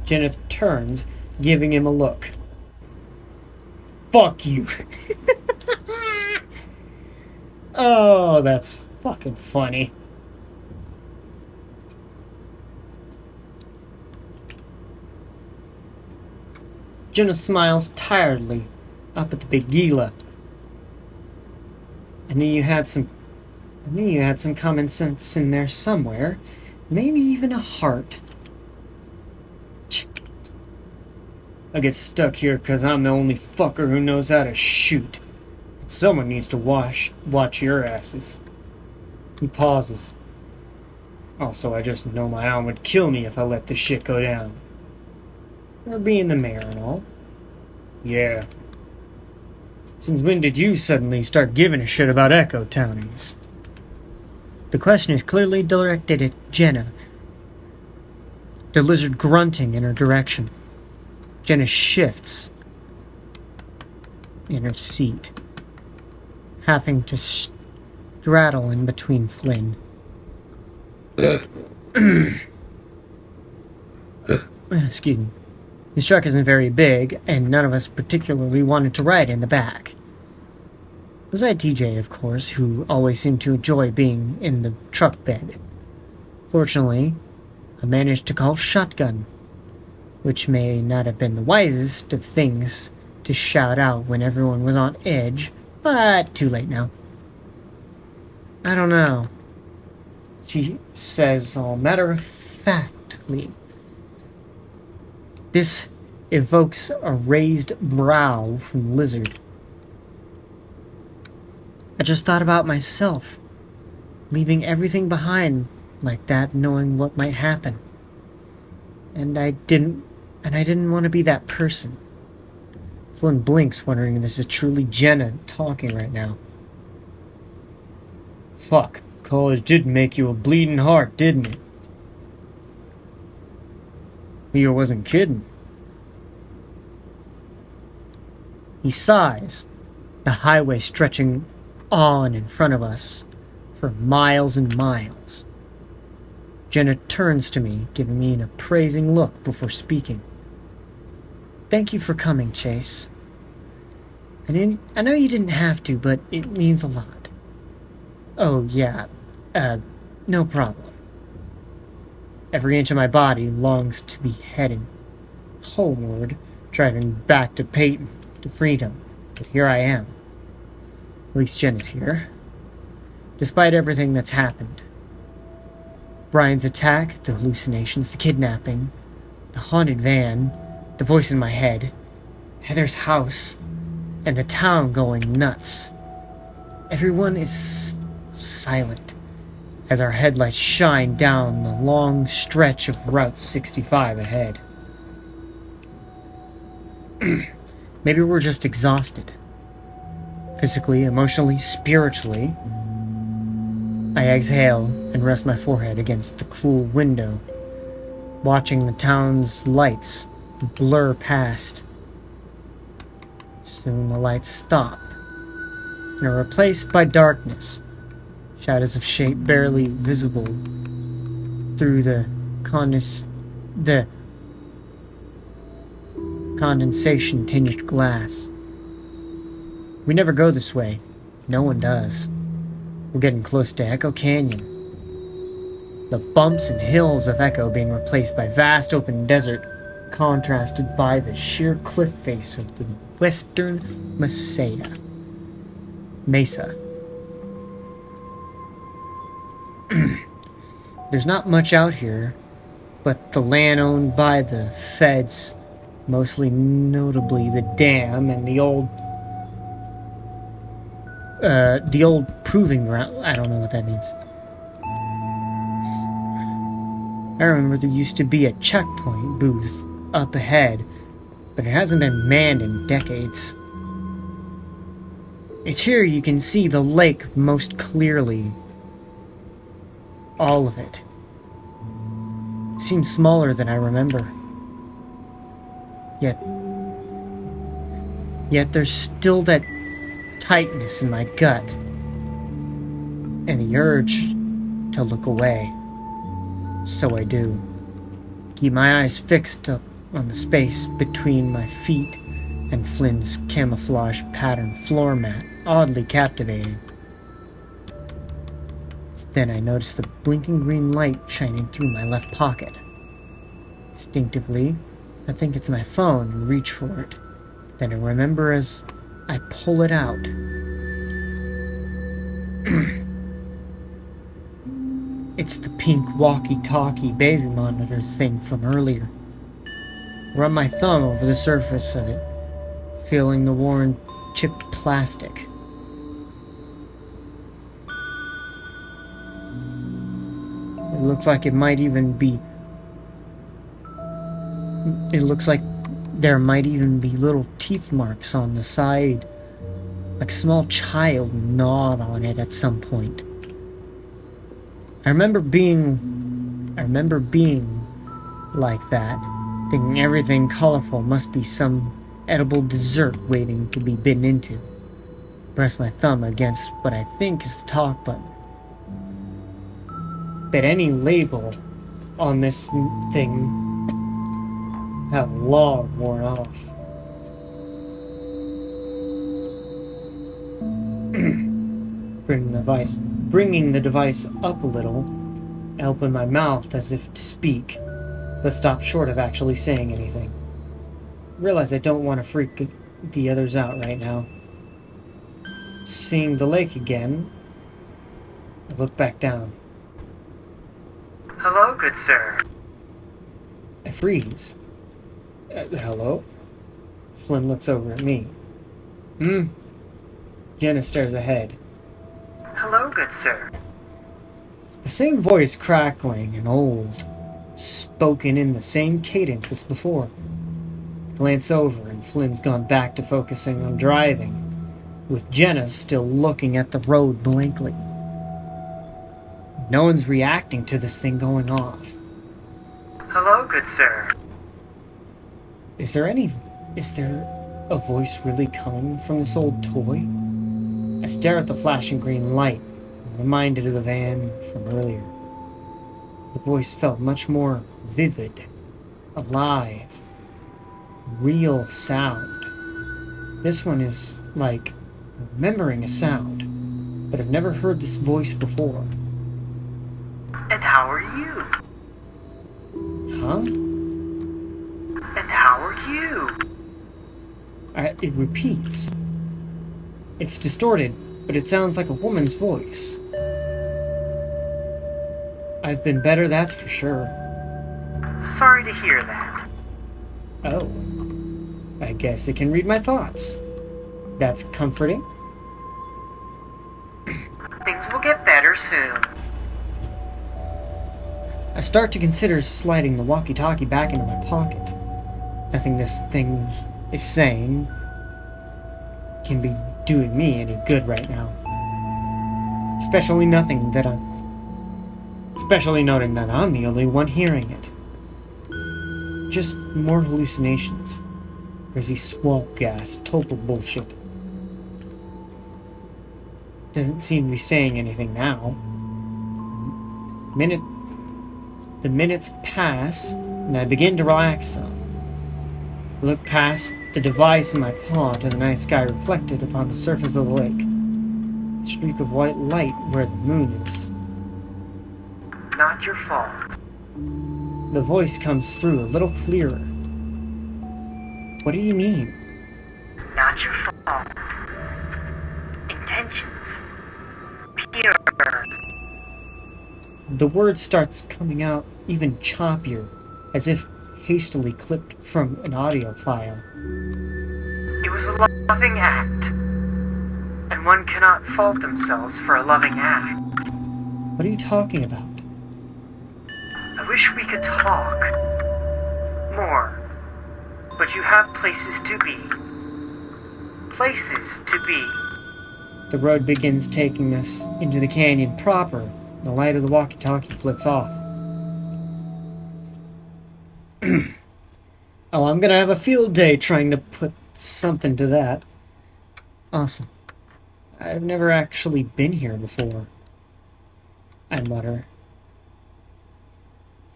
Jenna turns, giving him a look. Fuck you. Oh, that's fucking funny. Jenna smiles tiredly up at the big Gila. I knew you had some common sense in there somewhere. Maybe even a heart. I get stuck here because I'm the only fucker who knows how to shoot. Someone needs to watch your asses. He pauses. Also, I just know my aunt would kill me if I let this shit go down. Or being the mayor and all. Yeah. Since when did you suddenly start giving a shit about Echo Townies? The question is clearly directed at Jenna, the lizard grunting in her direction. Jenna shifts in her seat, having to straddle in between Flynn. Excuse me. His truck isn't very big, and none of us particularly wanted to ride in the back. Besides TJ, of course, who always seemed to enjoy being in the truck bed. Fortunately, I managed to call shotgun, which may not have been the wisest of things to shout out when everyone was on edge, but too late now. I don't know, she says all matter-of-factly. This evokes a raised brow from Lizard. I just thought about myself, leaving everything behind like that, knowing what might happen. And I didn't want to be that person. Flynn blinks, wondering if this is truly Jenna talking right now. Fuck, college did make you a bleeding heart, didn't it? Leo wasn't kidding. He sighs, the highway stretching on in front of us for miles and miles. Jenna turns to me, giving me an appraising look before speaking. Thank you for coming, Chase. I know you didn't have to, but it means a lot. Oh, yeah. No problem. Every inch of my body longs to be heading homeward, driving back to Peyton, to freedom. But here I am. At least Jen is here. Despite everything that's happened. Brian's attack, the hallucinations, the kidnapping, the haunted van, the voice in my head, Heather's house, and the town going nuts. Everyone is silent as our headlights shine down the long stretch of Route 65 ahead. Maybe we're just exhausted. Physically, emotionally, spiritually. I exhale and rest my forehead against the cool window, watching the town's lights blur past. Soon the lights stop and are replaced by darkness, shadows of shape barely visible through the condensation-tinged glass. We never go this way. No one does. We're getting close to Echo Canyon. The bumps and hills of Echo being replaced by vast open desert, contrasted by the sheer cliff face of the western Mesa. There's not much out here, but the land owned by the feds, mostly notably the dam and the old proving ground. I don't know what that means. I remember there used to be a checkpoint booth up ahead, but it hasn't been manned in decades. It's here you can see the lake most clearly. All of it. It seems smaller than I remember. Yet there's still that tightness in my gut, and the urge to look away. So I do. Keep my eyes fixed up on the space between my feet and Flynn's camouflage pattern floor mat, oddly captivating. Then I noticed the blinking green light shining through my left pocket. Instinctively, I think it's my phone and reach for it. Then I remember as I pull it out. It's the pink walkie-talkie baby monitor thing from earlier. Run my thumb over the surface of it, feeling the worn, chipped plastic. It looks like it might even be... It looks like there might even be little teeth marks on the side. Like a small child gnawed on it at some point. I remember being like that, thinking everything colorful must be some edible dessert waiting to be bitten into. Press my thumb against what I think is the talk button. But any label on this thing have long worn off. Bringing the device up a little, I open my mouth as if to speak, but stop short of actually saying anything. Realize I don't want to freak the others out right now. Seeing the lake again, I look back down. Hello, good sir. I freeze. Hello? Flynn looks over at me. Jenna stares ahead. Hello, good sir. The same voice crackling and old, spoken in the same cadence as before. I glance over and Flynn's gone back to focusing on driving, with Jenna still looking at the road blankly. No one's reacting to this thing going off. Hello, good sir. Is there a voice really coming from this old toy? I stare at the flashing green light, reminded of the van from earlier. The voice felt much more vivid, alive, real sound. This one is like remembering a sound, but I've never heard this voice before. And how are you? Huh? And how are you? It repeats. It's distorted, but it sounds like a woman's voice. I've been better, that's for sure. Sorry to hear that. Oh. I guess it can read my thoughts. That's comforting. Things will get better soon. I start to consider sliding the walkie-talkie back into my pocket. Nothing this thing is saying can be doing me any good right now. Especially noting that I'm the only one hearing it. Just more hallucinations. Crazy swamp gas, total bullshit. Doesn't seem to be saying anything now. The minutes pass, and I begin to relax some. I look past the device in my paw to the night sky reflected upon the surface of the lake. A streak of white light where the moon is. Not your fault. The voice comes through a little clearer. What do you mean? Not your fault. Intentions. Pure. The word starts coming out even choppier, as if hastily clipped from an audio file. It was a loving act, and one cannot fault themselves for a loving act. What are you talking about? I wish we could talk more, but you have places to be. Places to be. The road begins taking us into the canyon proper. The light of the walkie-talkie flicks off. Oh, I'm gonna have a field day trying to put something to that. Awesome. I've never actually been here before. I mutter.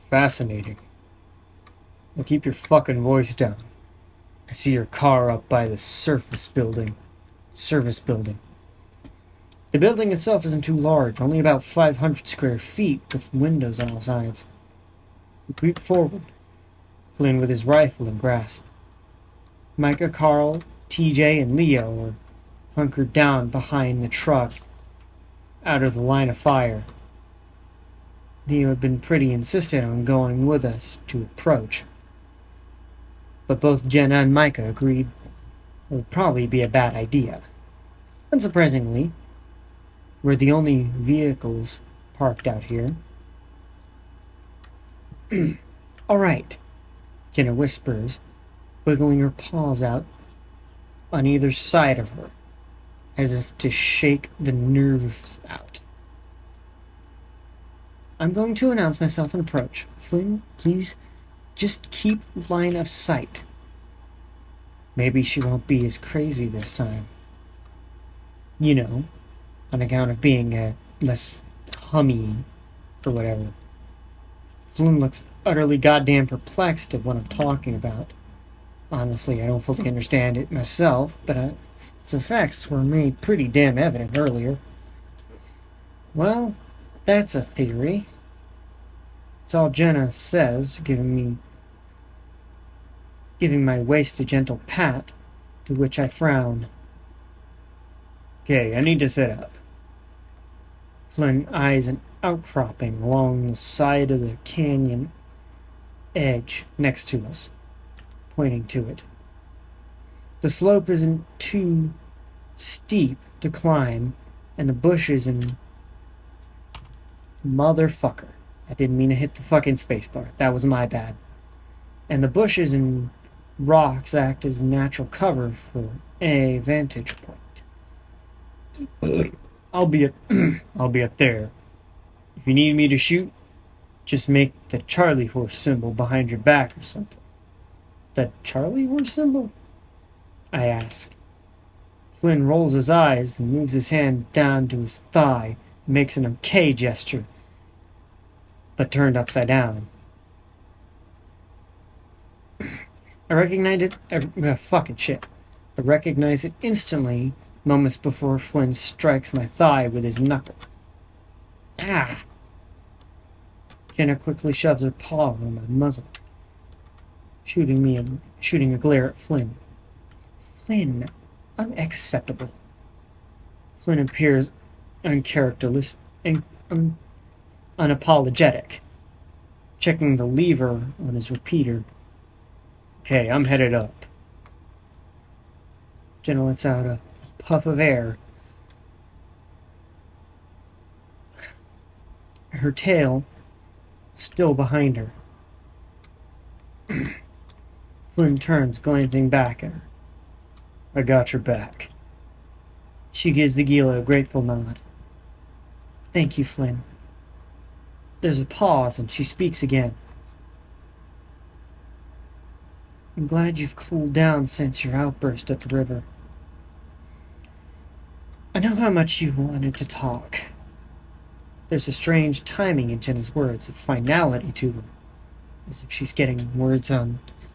Fascinating. Now keep your fucking voice down. I see your car up by the service building. The building itself isn't too large, only about 500 square feet, with windows on all sides. We creep forward, Flynn with his rifle in grasp. Micah, Carl, TJ, and Leo are hunkered down behind the truck, out of the line of fire. Leo had been pretty insistent on going with us to approach, but both Jenna and Micah agreed it would probably be a bad idea. Unsurprisingly, we're the only vehicles parked out here. All right, Jenna whispers, wiggling her paws out on either side of her, as if to shake the nerves out. I'm going to announce myself and approach. Flynn, please just keep line of sight. Maybe she won't be as crazy this time. You know, on account of being less hummy or whatever. Flynn looks utterly goddamn perplexed at what I'm talking about. Honestly, I don't fully understand it myself, but its effects were made pretty damn evident earlier. Well, that's a theory. It's all Jenna says, giving my waist a gentle pat, to which I frown. Okay, I need to sit up. Flynn eyes an outcropping along the side of the canyon edge next to us, pointing to it. The slope isn't too steep to climb, and the bushes and... Motherfucker. I didn't mean to hit the fucking spacebar. That was my bad. And the bushes and rocks act as natural cover for a vantage point. I'll be up there. If you need me to shoot, just make the Charlie horse symbol behind your back or something. The Charlie horse symbol? I ask. Flynn rolls his eyes, then moves his hand down to his thigh and makes an okay gesture, but turned upside down. I recognize it. Fucking shit. I recognize it instantly, moments before Flynn strikes my thigh with his knuckle. Ah! Jenna quickly shoves her paw on my muzzle, shooting a glare at Flynn. Flynn, unacceptable. Flynn appears uncharacteristic and unapologetic, checking the lever on his repeater. Okay, I'm headed up. Jenna lets out a puff of air. Her tail still behind her. Flynn turns, glancing back at her. I got your back. She gives the Gila a grateful nod. Thank you, Flynn. There's a pause, and she speaks again. I'm glad you've cooled down since your outburst at the river. I know how much you wanted to talk. There's a strange timing in Jenna's words, a finality to them, as if she's getting words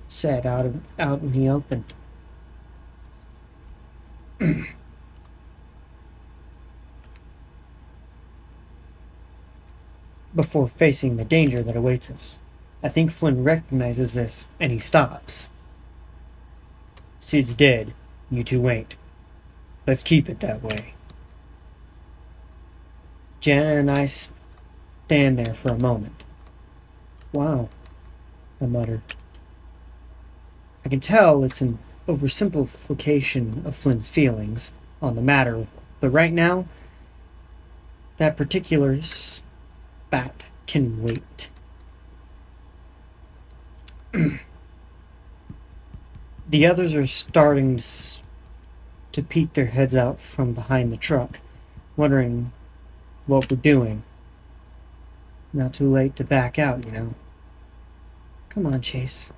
said out in the open. Before facing the danger that awaits us. I think Flynn recognizes this, and he stops. Sid's dead. You two ain't. Let's keep it that way. Jenna and I stand there for a moment. Wow, I mutter. I can tell it's an oversimplification of Flynn's feelings on the matter, but right now, that particular spat can wait. The others are starting to peek their heads out from behind the truck, wondering what we're doing. Not too late to back out, you know. Come on, Chase.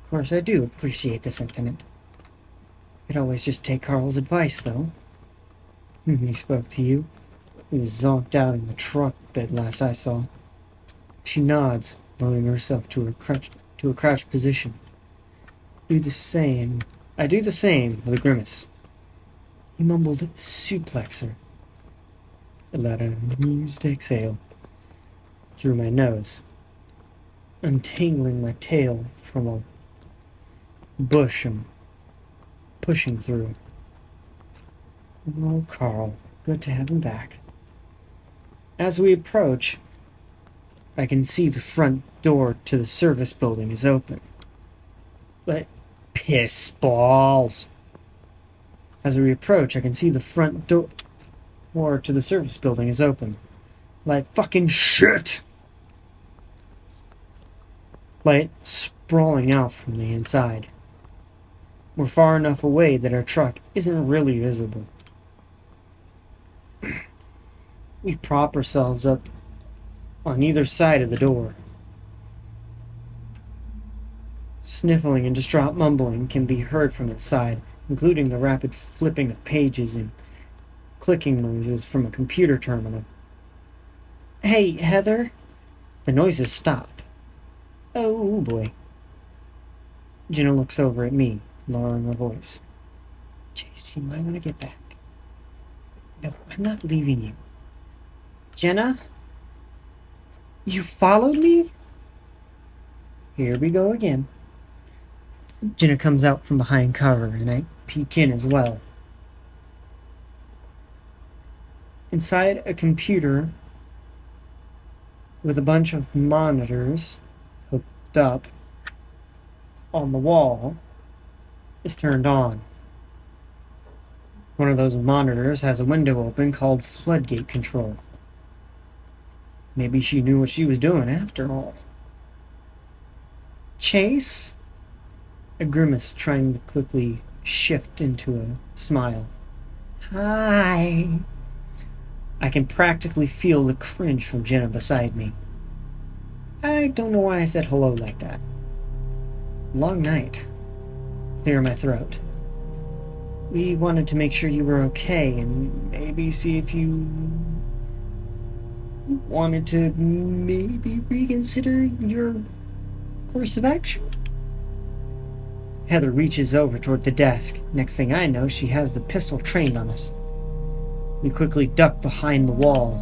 Of course, I do appreciate the sentiment. I'd always just take Carl's advice, though. He spoke to you. He was zonked out in the truck bed last I saw. She nods, lowering herself to a crouched position. I do the same with a grimace. He mumbled suplexer. I let out an amused exhale through my nose, untangling my tail from a bush and pushing through. Oh, Carl, good to have him back. As we approach, I can see the front door to the service building is open. But piss balls. As we approach, I can see the front door to the service building is open. Like fucking shit! Light sprawling out from the inside. We're far enough away that our truck isn't really visible. We prop ourselves up on either side of the door. Sniffling and distraught mumbling can be heard from inside, including the rapid flipping of pages and clicking noises from a computer terminal. Hey, Heather? The noises stop. Oh boy. Jenna looks over at me, lowering her voice. Chase, you might want to get back. No, I'm not leaving you. Jenna? You followed me? Here we go again. Jenna comes out from behind cover, and I peek in as well. Inside a computer with a bunch of monitors hooked up on the wall is turned on. One of those monitors has a window open called floodgate control. Maybe she knew what she was doing after all. Chase? A grimace trying to quickly shift into a smile. Hi. I can practically feel the cringe from Jenna beside me. I don't know why I said hello like that. Long night. Clear my throat. We wanted to make sure you were okay and maybe see if you wanted to maybe reconsider your course of action. Heather reaches over toward the desk. Next thing I know, she has the pistol trained on us. We quickly duck behind the wall.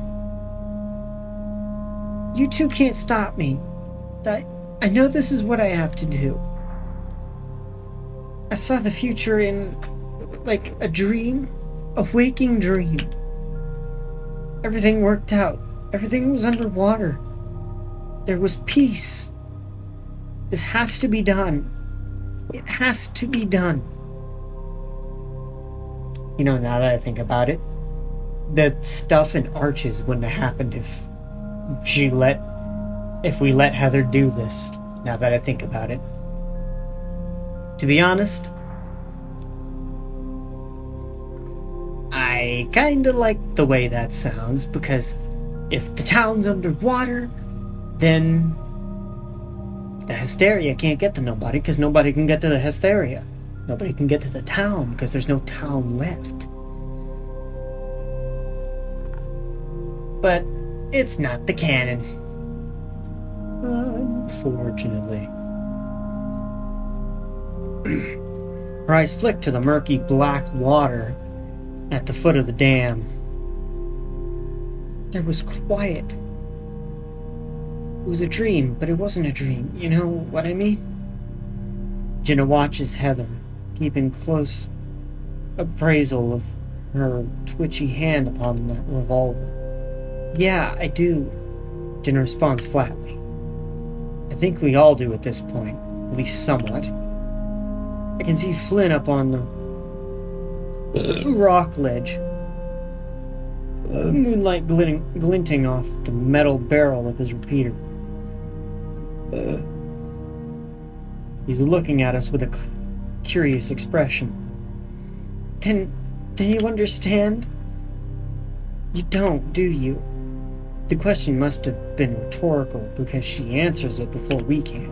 You two can't stop me. I know this is what I have to do. I saw the future in, like, a dream. A waking dream. Everything worked out. Everything was underwater. There was peace. This has to be done. It has to be done. You know, now that I think about it, the stuff in Arches wouldn't have happened if we let Heather do this, now that I think about it. To be honest, I kinda like the way that sounds, because if the town's underwater, then the hysteria can't get to nobody, because nobody can get to the hysteria. Nobody can get to the town, because there's no town left. But it's not the canon. Unfortunately. Her eyes flick to the murky black water at the foot of the dam. There was quiet. It was a dream, but it wasn't a dream. You know what I mean? Jenna watches Heather, keeping close appraisal of her twitchy hand upon that revolver. Yeah, I do. Jenna responds flatly. I think we all do at this point, at least somewhat. I can see Flynn up on the rock ledge, moonlight glinting off the metal barrel of his repeater. He's looking at us with a curious expression. Then you understand? You don't, do you? The question must have been rhetorical, because she answers it before we can.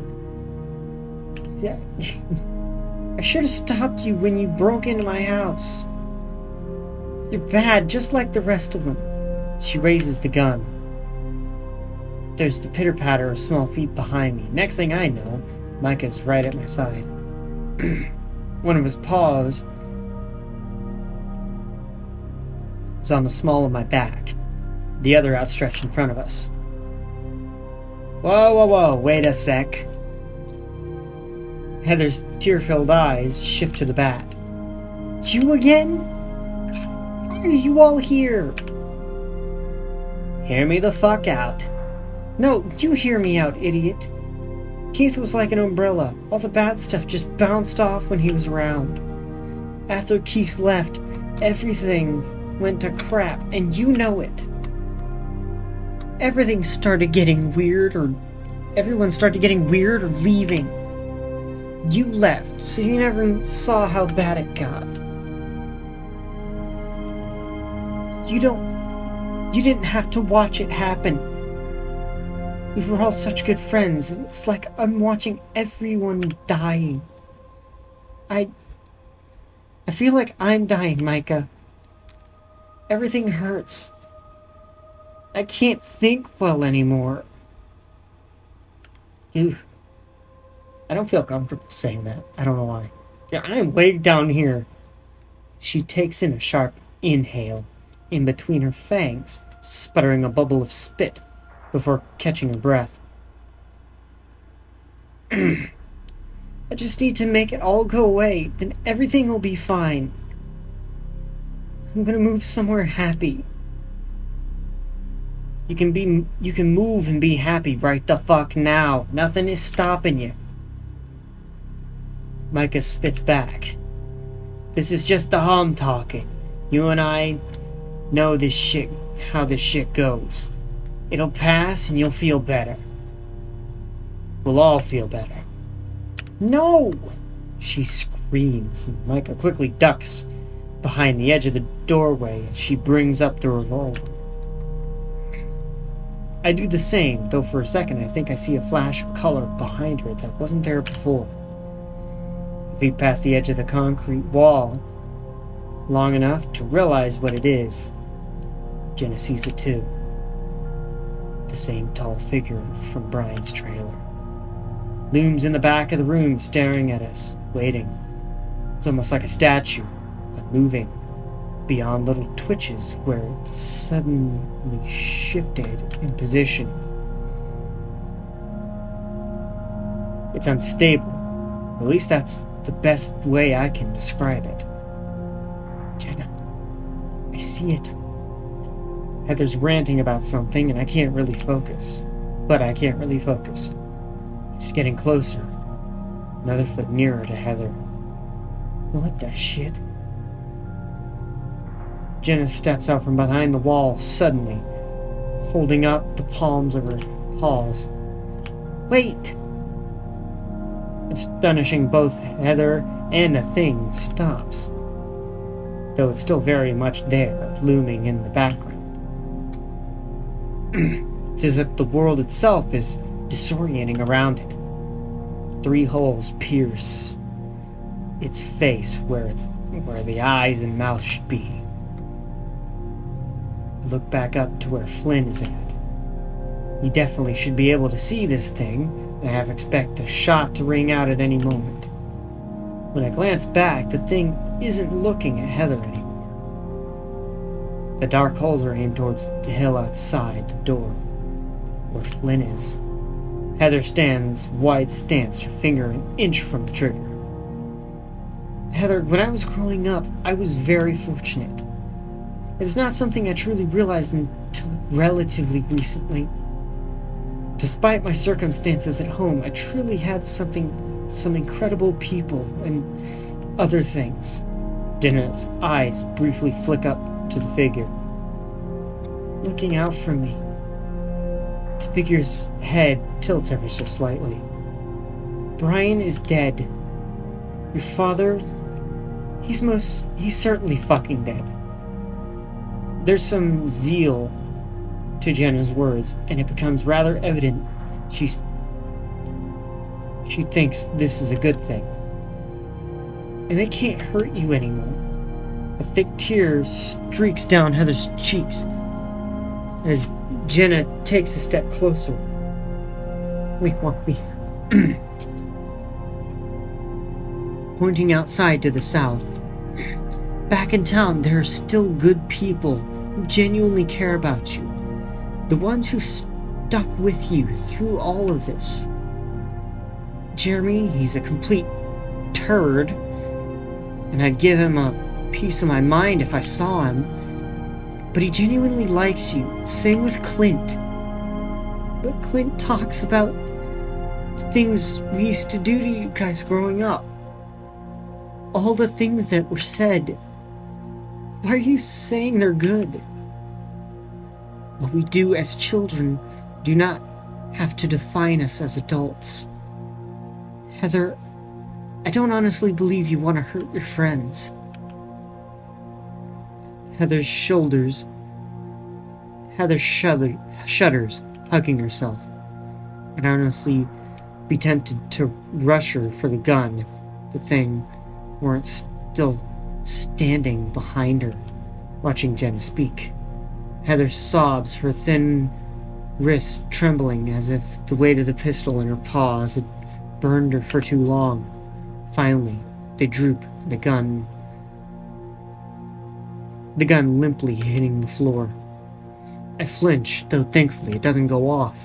Yeah. I should have stopped you when you broke into my house. You're bad, just like the rest of them. She raises the gun. There's the pitter-patter of small feet behind me. Next thing I know, Micah's right at my side. One of his paws is on the small of my back, the other outstretched in front of us. Whoa, wait a sec. Heather's tear-filled eyes shift to the bat. You again? God, why are you all here? Hear me the fuck out. No, you hear me out, idiot. Keith was like an umbrella. All the bad stuff just bounced off when he was around. After Keith left, everything went to crap, and you know it. Everyone started getting weird or leaving. You left, so you never saw how bad it got. You didn't have to watch it happen. We were all such good friends, and it's like I'm watching everyone dying. I feel like I'm dying, Micah. Everything hurts. I can't think well anymore. Ew. I don't feel comfortable saying that. I don't know why. Yeah, I am laid down here. She takes in a sharp inhale in between her fangs, sputtering a bubble of spit before catching her breath. I just need to make it all go away, then everything will be fine. I'm gonna move somewhere happy. You can move and be happy right the fuck now. Nothing is stopping you. Micah spits back. This is just the hum talking. You and I know this shit, how this shit goes. It'll pass and you'll feel better. We'll all feel better. No! She screams, and Micah quickly ducks behind the edge of the doorway as she brings up the revolver. I do the same, though for a second I think I see a flash of color behind her that wasn't there before. We pass the edge of the concrete wall long enough to realize what it is. Jenna sees it too. The same tall figure from Brian's trailer. Looms in the back of the room staring at us, waiting. It's almost like a statue, unmoving, beyond little twitches where it suddenly shifted in position. It's unstable. At least that's the best way I can describe it. Jenna, I see it. Heather's ranting about something and I can't really focus. But I can't really focus. It's getting closer. Another foot nearer to Heather. What the shit? Jenna steps out from behind the wall suddenly, holding up the palms of her paws. Wait! Astonishing, both Heather and the thing stops, though it's still very much there, looming in the background. It's as if the world itself is disorienting around it. 3 holes pierce its face where the eyes and mouth should be. I look back up to where Flynn is at. He definitely should be able to see this thing, and I expect a shot to ring out at any moment. When I glance back, the thing isn't looking at Heather anymore. The dark holes are aimed towards the hill outside the door, where Flynn is. Heather stands wide stanced, her finger an inch from the trigger. Heather, when I was growing up, I was very fortunate. It's not something I truly realized until relatively recently. Despite my circumstances at home, I truly had some incredible people and other things. Jenna's eyes briefly flick up to the figure, looking out for me. The figure's head tilts ever so slightly. Brian is dead. Your father, he's certainly fucking dead. There's some zeal to Jenna's words, and it becomes rather evident she thinks this is a good thing. And they can't hurt you anymore. A thick tear streaks down Heather's cheeks as Jenna takes a step closer. We pointing outside to the south. Back in town, there are still good people who genuinely care about you. The ones who stuck with you through all of this. Jeremy, he's a complete turd, and I'd give him a piece of my mind if I saw him, but he genuinely likes you. Same with Clint. But Clint talks about things we used to do to you guys growing up. All the things that were said. Why are you saying they're good? What we do as children do not have to define us as adults. Heather, I don't honestly believe you want to hurt your friends. Heather shudders, hugging herself. I'd honestly be tempted to rush her for the gun if the thing weren't still standing behind her, watching Jenna speak. Heather sobs, her thin wrists trembling as if the weight of the pistol in her paws had burned her for too long. Finally, they droop, the gun limply hitting the floor. I flinch, though thankfully it doesn't go off.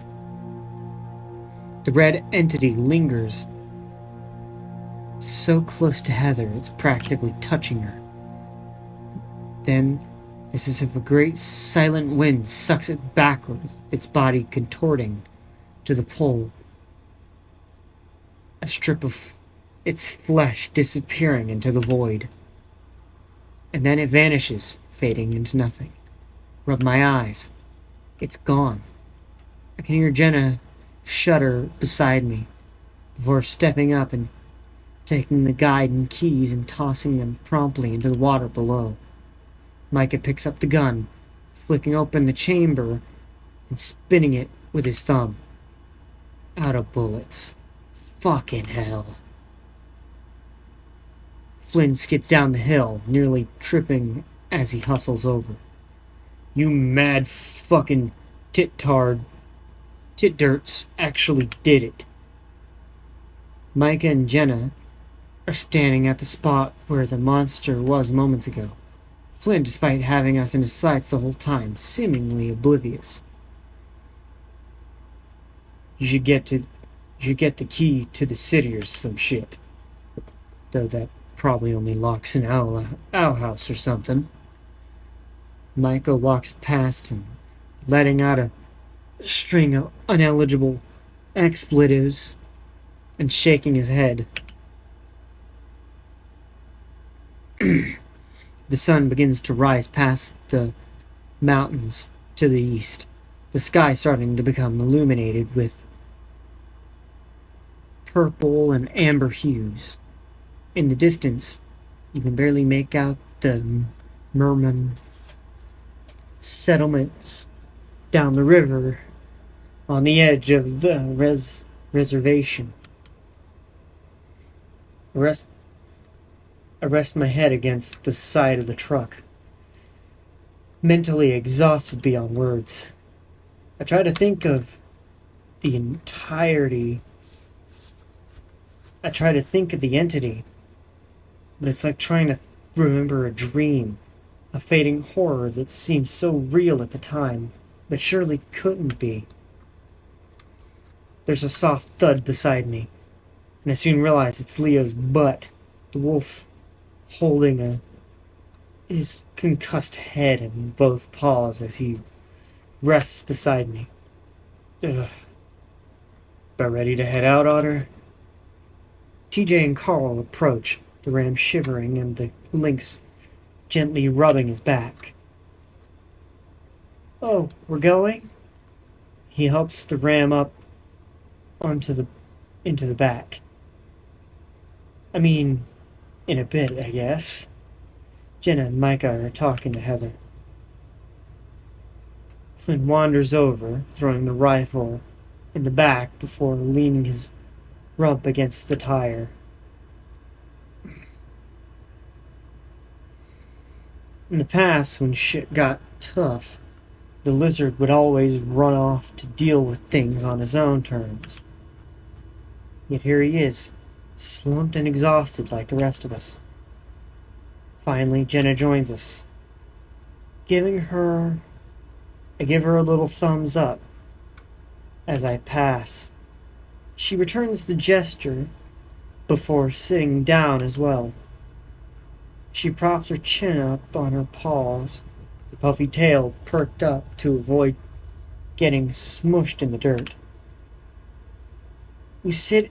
The red entity lingers so close to Heather it's practically touching her. Then, it's as if a great silent wind sucks it backwards, its body contorting to the pole. A strip of its flesh disappearing into the void. And then it vanishes, fading into nothing. Rub my eyes. It's gone. I can hear Jenna shudder beside me before stepping up and taking the guide and keys and tossing them promptly into the water below. Micah picks up the gun, flicking open the chamber and spinning it with his thumb. Out of bullets. Fucking hell. Flynn skids down the hill, nearly tripping as he hustles over. You mad fucking tit-dirts actually did it. Micah and Jenna are standing at the spot where the monster was moments ago. Flynn, despite having us in his sights the whole time, seemingly oblivious. You should get the key to the city or some shit. Though that probably only locks an owl house or something. Micah walks past him, letting out a string of unintelligible expletives and shaking his head. The sun begins to rise past the mountains to the east, the sky starting to become illuminated with purple and amber hues. In the distance, you can barely make out the Merman settlements down the river on the edge of the reservation. I rest my head against the side of the truck, mentally exhausted beyond words. I try to think of the entity, but it's like trying to remember a dream, a fading horror that seems so real at the time, but surely couldn't be. There's a soft thud beside me, and I soon realize it's Leo's butt, the wolf holding his concussed head in both paws as he rests beside me. Ugh. About ready to head out, Otter? TJ and Carl approach, the ram shivering and the lynx gently rubbing his back. Oh, we're going? He helps the ram up into the back. I mean, in a bit, I guess. Jenna and Micah are talking to Heather. Flynn wanders over, throwing the rifle in the back before leaning his rump against the tire. In the past, when shit got tough, The lizard would always run off to deal with things on his own terms. Yet here he is, slumped and exhausted like the rest of us. Finally, Jenna joins us. I give her a little thumbs up as I pass. She returns the gesture before sitting down as well. She props her chin up on her paws, her puffy tail perked up to avoid getting smushed in the dirt. We sit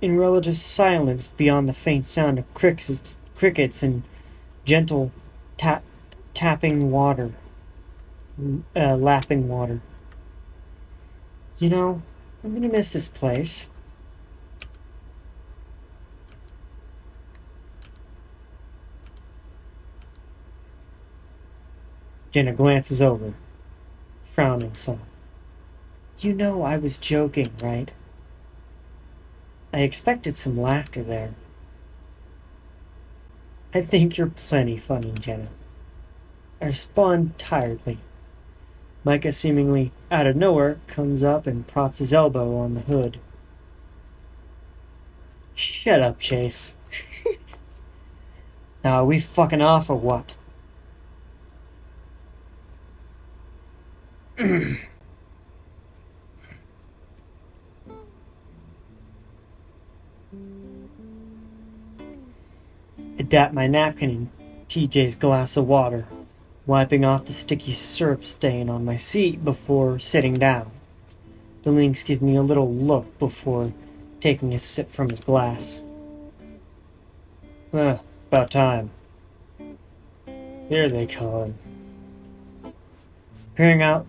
in relative silence beyond the faint sound of crickets and gentle tapping water, lapping water. You know, I'm gonna miss this place. Jenna glances over, frowning some. You know I was joking, right? I expected some laughter there. I think you're plenty funny, Jenna. I respond tiredly. Micah, seemingly out of nowhere, comes up and props his elbow on the hood. Shut up, Chase. Now, are we fucking off or what? I dap my napkin in TJ's glass of water, wiping off the sticky syrup stain on my seat before sitting down. The Lynx gives me a little look before taking a sip from his glass. About time. Here they come. Peering out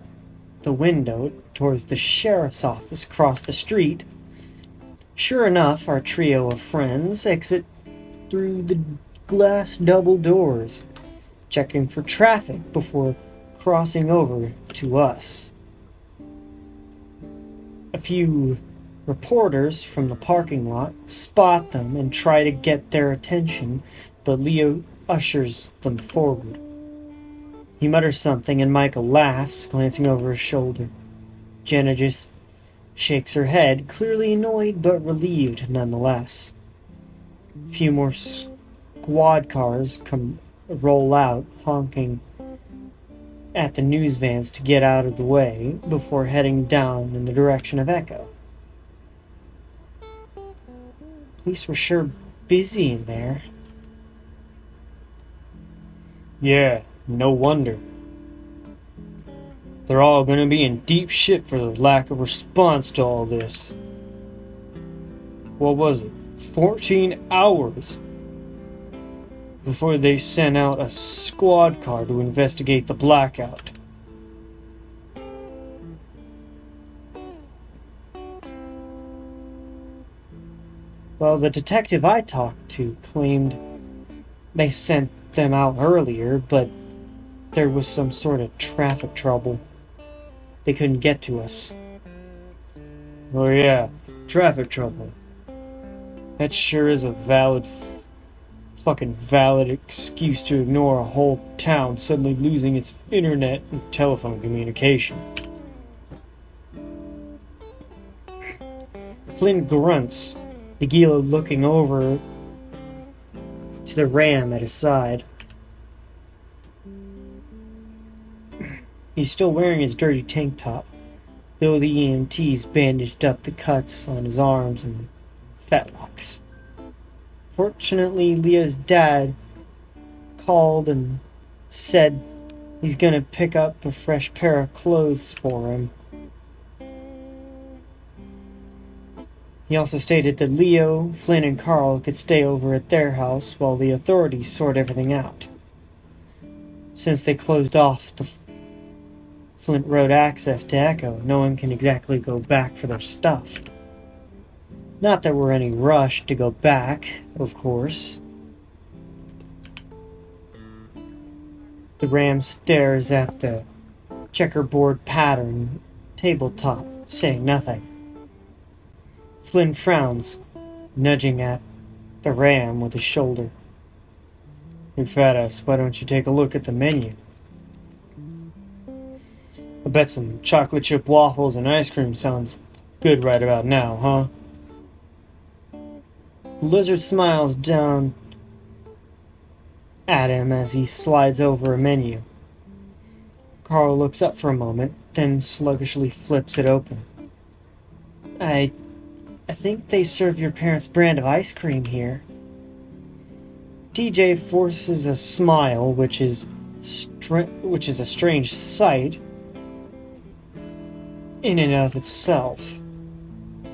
the window towards the sheriff's office across the street, sure enough, our trio of friends exit through the glass double doors, checking for traffic before crossing over to us. A few reporters from the parking lot spot them and try to get their attention, but Leo ushers them forward. He mutters something and Michael laughs, glancing over his shoulder. Jenna just shakes her head, clearly annoyed but relieved nonetheless. A few more squad cars roll out, honking at the news vans to get out of the way before heading down in the direction of Echo. Police were sure busy in there. Yeah, no wonder. They're all gonna be in deep shit for the lack of response to all this. What was it? 14 hours before they sent out a squad car to investigate the blackout. Well, the detective I talked to claimed they sent them out earlier, but there was some sort of traffic trouble. They couldn't get to us. Oh yeah, traffic trouble. That sure is a fucking valid excuse to ignore a whole town suddenly losing its internet and telephone communications. Flynn grunts, Nagila looking over to the ram at his side. He's still wearing his dirty tank top, though the EMTs bandaged up the cuts on his arms and fetlocks. Fortunately, Leah's dad called and said he's gonna pick up a fresh pair of clothes for him. He also stated that Leo, Flynn, and Carl could stay over at their house while the authorities sort everything out. Since they closed off the Flint Road access to Echo, no one can exactly go back for their stuff. Not that we're any rush to go back, of course. The ram stares at the checkerboard pattern tabletop, saying nothing. Flynn frowns, nudging at the ram with his shoulder. You fat ass, why don't you take a look at the menu? I bet some chocolate chip waffles and ice cream sounds good right about now, huh? The lizard smiles down at him as he slides over a menu. Carl looks up for a moment, then sluggishly flips it open. I think they serve your parents' brand of ice cream here. TJ forces a smile, which is a strange sight in and of itself.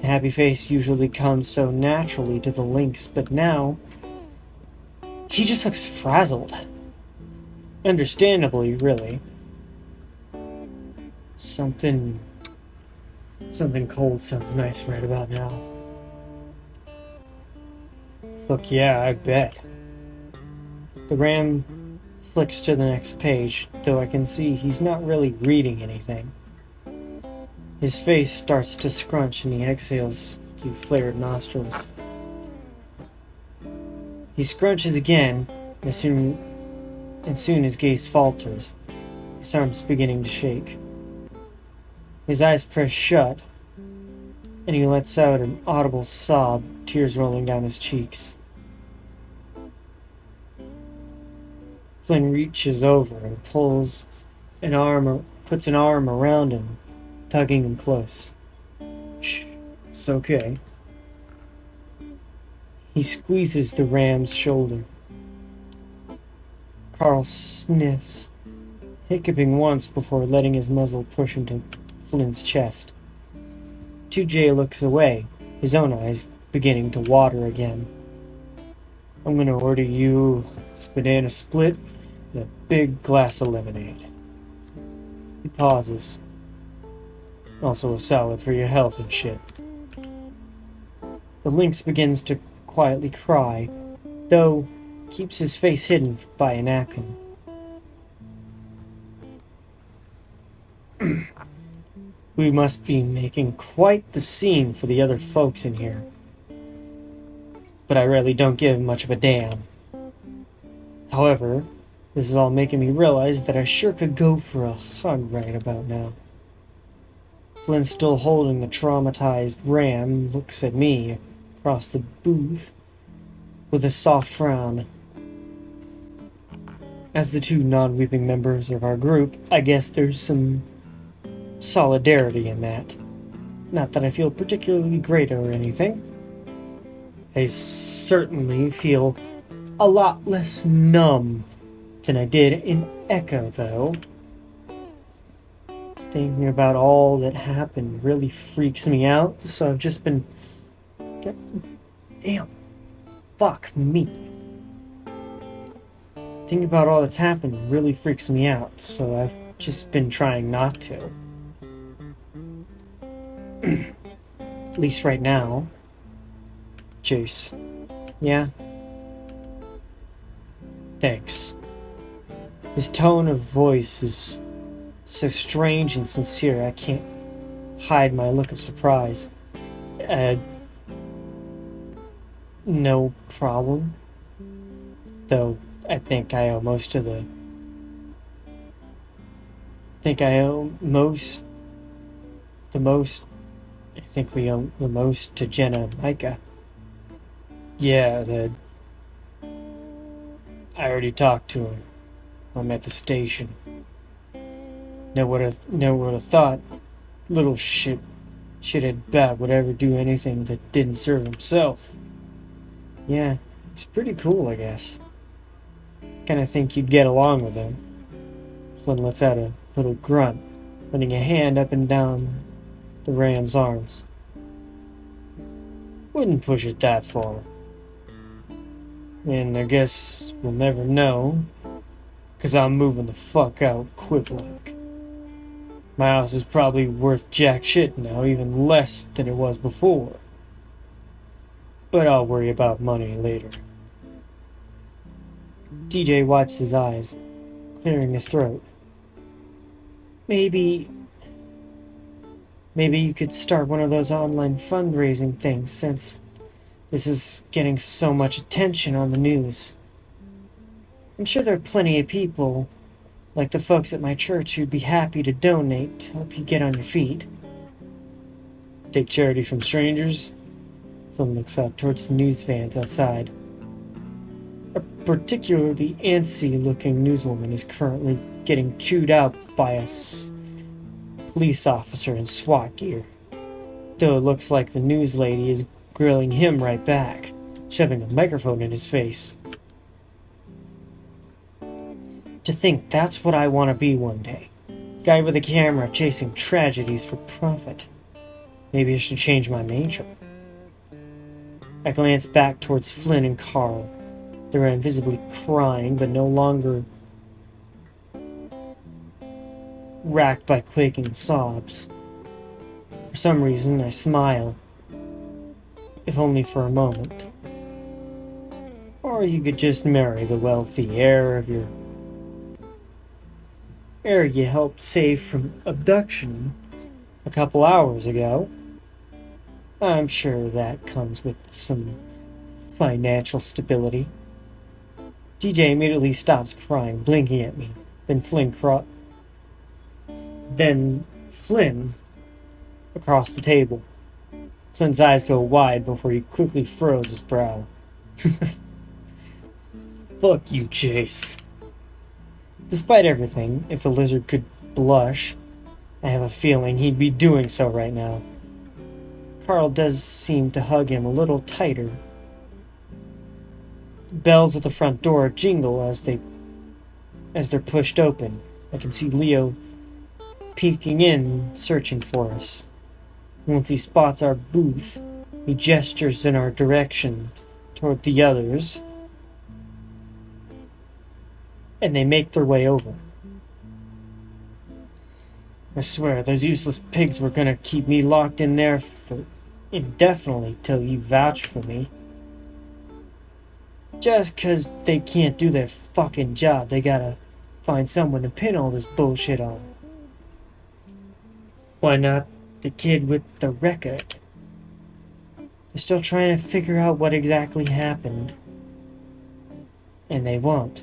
A happy face usually comes so naturally to the Lynx, but now he just looks frazzled. Understandably, really. Something cold sounds nice right about now. Fuck yeah, I bet. The ram flicks to the next page, though I can see he's not really reading anything. His face starts to scrunch and he exhales through flared nostrils. He scrunches again, and soon his gaze falters, his arms beginning to shake. His eyes press shut, and he lets out an audible sob, tears rolling down his cheeks. Flynn reaches over and puts an arm around him, tugging him close. Shh, it's okay. He squeezes the ram's shoulder. Carl sniffs, hiccuping once before letting his muzzle push into Flynn's chest. 2J looks away, his own eyes beginning to water again. I'm gonna order you a banana split and a big glass of lemonade. He pauses. Also a salad for your health and shit. The Lynx begins to quietly cry, though keeps his face hidden by a napkin. We must be making quite the scene for the other folks in here. But I really don't give much of a damn. However, this is all making me realize that I sure could go for a hug right about now. Flynn, still holding the traumatized ram, looks at me across the booth with a soft frown. As the two non-weeping members of our group, I guess there's some solidarity in that. Not that I feel particularly great or anything. I certainly feel a lot less numb than I did in Echo, though. Thinking about all that happened really freaks me out, so I've just been... Damn. Fuck me. Thinking about all that's happened really freaks me out, so I've just been trying not to. At least right now. Jace. Yeah? Thanks. His tone of voice is so strange and sincere, I can't hide my look of surprise. No problem. Though I think I owe most to the... I think we owe the most to Jenna and Micah. Yeah, I already talked to him. I'm at the station. Never would have thought little shithead bat would ever do anything that didn't serve himself. Yeah, he's pretty cool, I guess. Kinda think you'd get along with him. Flynn lets out a little grunt, running a hand up and down the ram's arms. Wouldn't push it that far. And I guess we'll never know, 'cause I'm moving the fuck out quick like. My house is probably worth jack shit now, even less than it was before. But I'll worry about money later. DJ wipes his eyes, clearing his throat. Maybe you could start one of those online fundraising things, since this is getting so much attention on the news. I'm sure there are plenty of people like the folks at my church who'd be happy to donate to help you get on your feet. Take charity from strangers? Flynn looks up towards the news vans outside. A particularly antsy-looking newswoman is currently getting chewed out by a police officer in SWAT gear, though it looks like the news lady is grilling him right back, shoving a microphone in his face. To think that's what I want to be one day. Guy with a camera chasing tragedies for profit. Maybe I should change my major. I glance back towards Flynn and Carl. They were invisibly crying, but no longer racked by quaking sobs. For some reason, I smile, if only for a moment. Or you could just marry the wealthy heir you helped save from abduction a couple hours ago. I'm sure that comes with some financial stability. DJ immediately stops crying, blinking at me. Then Flynn across the table. Flynn's eyes go wide before he quickly furrows his brow. Fuck you, Chase. Despite everything, if the lizard could blush, I have a feeling he'd be doing so right now. Carl does seem to hug him a little tighter. Bells at the front door jingle as they're pushed open. I can see Leo peeking in, searching for us. Once he spots our booth, he gestures in our direction toward the others, and they make their way over. I swear, those useless pigs were gonna keep me locked in there for indefinitely till you vouch for me. Just 'cause they can't do their fucking job, they gotta find someone to pin all this bullshit on. Why not the kid with the record? They're still trying to figure out what exactly happened. And they won't.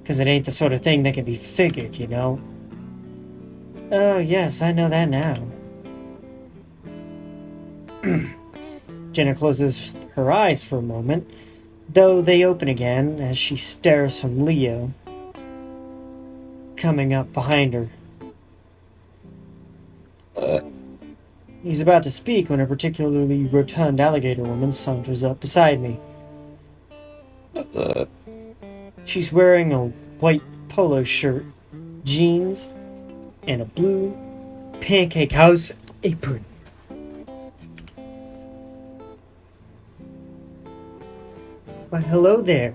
'Cause it ain't the sort of thing that can be figured, you know? Oh, yes, I know that now. Jenna closes her eyes for a moment, though they open again as she stares from Leo, coming up behind her. He's about to speak when a particularly rotund alligator woman saunters up beside me. She's wearing a white polo shirt, jeans, and a blue Pancake House apron. Why, hello there.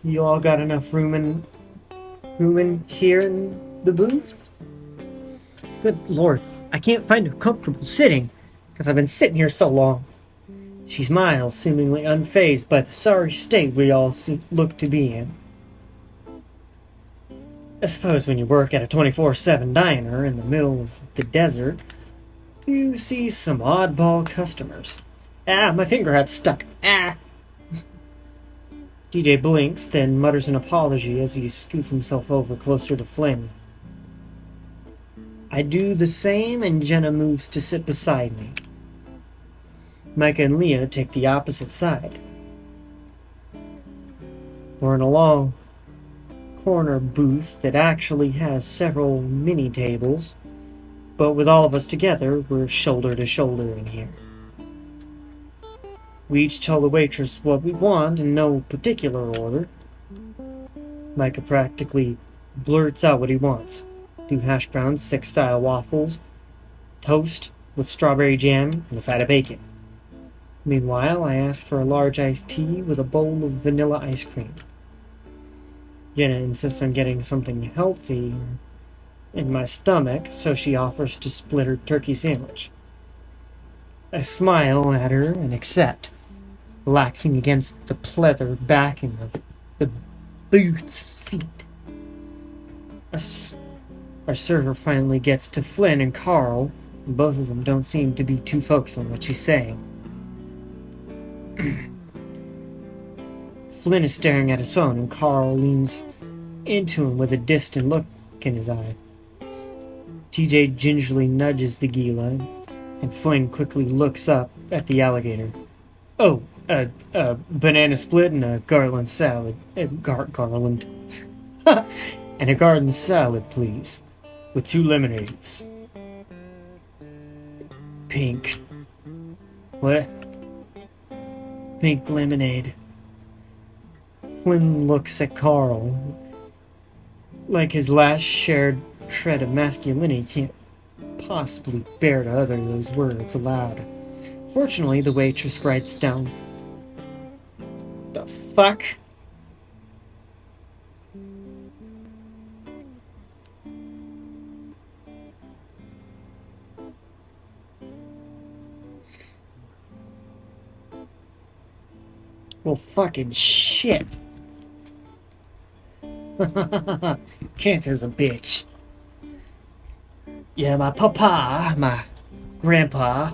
You all got enough room in here in the booth? Good Lord, I can't find a comfortable sitting, because I've been sitting here so long. She smiles, seemingly unfazed by the sorry state we all look to be in. I suppose when you work at a 24/7 diner in the middle of the desert, you see some oddball customers. Ah, my finger had stuck. Ah! DJ blinks, then mutters an apology as he scoots himself over closer to Flynn. I do the same, and Jenna moves to sit beside me. Micah and Leo take the opposite side. We're in a long corner booth that actually has several mini tables, but with all of us together, we're shoulder to shoulder in here. We each tell the waitress what we want in no particular order. Micah practically blurts out what he wants. 2 hash browns, 6 style waffles, toast with strawberry jam, and a side of bacon. Meanwhile, I ask for a large iced tea with a bowl of vanilla ice cream. Jenna insists on getting something healthy in my stomach, so she offers to split her turkey sandwich. I smile at her and accept, relaxing against the pleather backing of the booth seat. Our server finally gets to Flynn and Carl, and both of them don't seem to be too focused on what she's saying. Flynn is staring at his phone, and Carl leans into him with a distant look in his eye. TJ gingerly nudges the Gila, and Flynn quickly looks up at the alligator. Oh, a banana split and a garland salad. Garland. And a garden salad, please. With 2 lemonades. Pink. What? Pink lemonade. Flynn looks at Carl. Like his last shared shred of masculinity can't possibly bear to utter those words aloud. Fortunately, the waitress writes down. The fuck? Well, fucking shit. Cancer's a bitch. Yeah, my papa, my grandpa,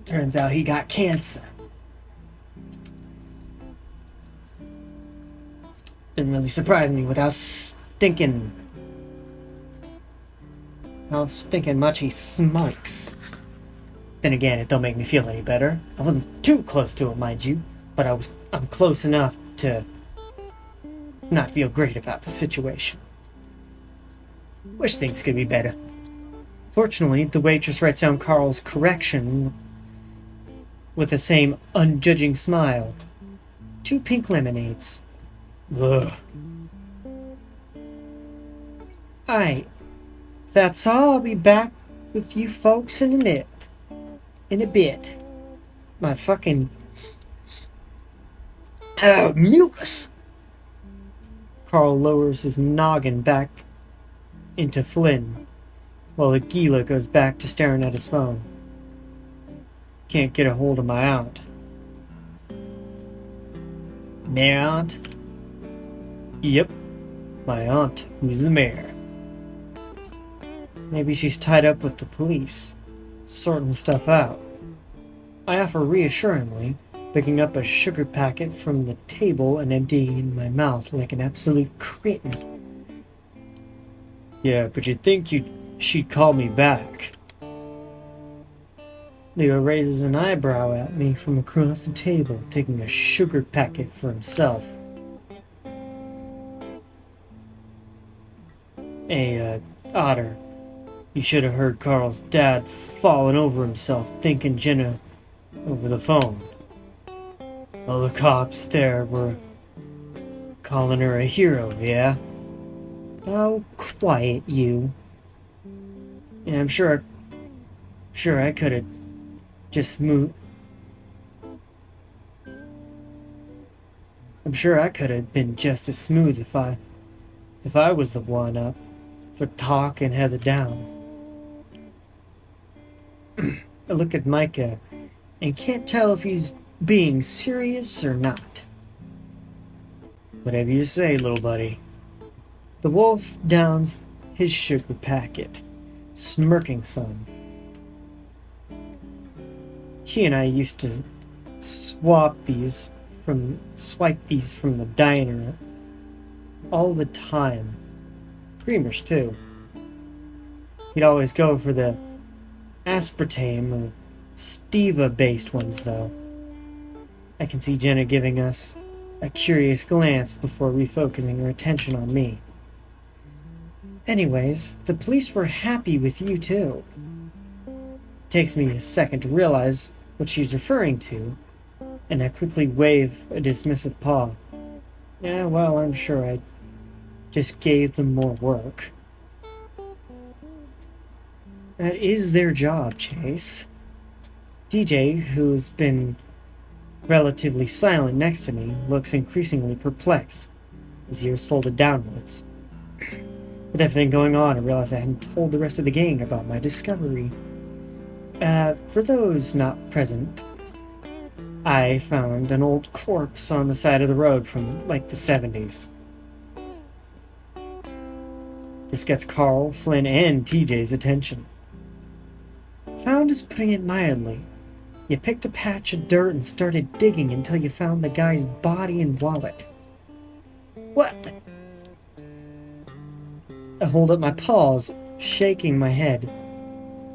turns out he got cancer. Didn't really surprise me with how stinking much he smokes. Then again, it don't make me feel any better. I wasn't too close to it, mind you, but I'm close enough to not feel great about the situation. Wish things could be better. Fortunately, the waitress writes down Carl's correction with the same unjudging smile. 2 pink lemonades. Ugh. Aye. That's all. I'll be back with you folks in a minute. In a bit. My fucking... mucus! Carl lowers his noggin back into Flynn, while Aguila goes back to staring at his phone. Can't get a hold of my aunt. Mayor aunt? Yep, my aunt, who's the mayor. Maybe she's tied up with the police, sorting stuff out. I offer reassuringly, picking up a sugar packet from the table and emptying it in my mouth like an absolute cretin. Yeah, but you'd think she'd call me back. Leo raises an eyebrow at me from across the table, taking a sugar packet for himself. Hey, Otter, you should have heard Carl's dad falling over himself thanking Jenna over the phone. Well, the cops there were calling her a hero, yeah? Oh, quiet, you. Yeah, I'm sure I could have just moved. I'm sure I could have been just as smooth if I was the one up for talking Heather down. I look at Micah and can't tell if he's being serious or not. Whatever you say, little buddy. The wolf downs his sugar packet, smirking some. He and I used to swipe these from the diner all the time. Creamers too. He'd always go for the aspartame or stevia based ones though. I can see Jenna giving us a curious glance before refocusing her attention on me. Anyways, the police were happy with you too. Takes me a second to realize what she's referring to, and I quickly wave a dismissive paw. Yeah, well, I'm sure I just gave them more work. That is their job, Chase. DJ, who's been relatively silent next to me, looks increasingly perplexed, his ears folded downwards. With everything going on, I realized I hadn't told the rest of the gang about my discovery. For those not present, I found an old corpse on the side of the road from, like, the 70s. This gets Carl, Flynn, and TJ's attention. Found is putting it mildly. You picked a patch of dirt and started digging until you found the guy's body and wallet. What? I hold up my paws, shaking my head.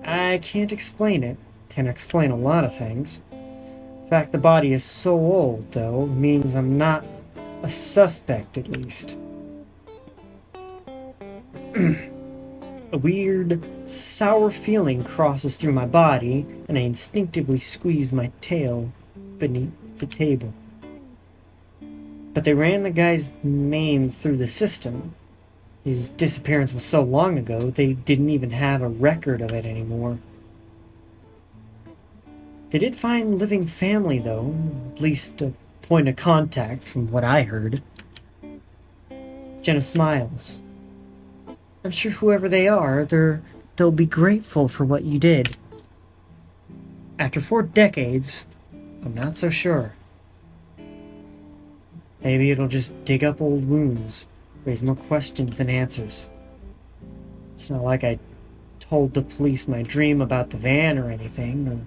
I can't explain it. Can't explain a lot of things. The fact the body is so old, though, means I'm not a suspect, at least. A weird, sour feeling crosses through my body, and I instinctively squeeze my tail beneath the table. But they ran the guy's name through the system. His disappearance was so long ago, they didn't even have a record of it anymore. They did find living family, though, at least a point of contact from what I heard. Jenna smiles. I'm sure whoever they are, they'll be grateful for what you did. After 4 decades, I'm not so sure. Maybe it'll just dig up old wounds, raise more questions than answers. It's not like I told the police my dream about the van or anything, or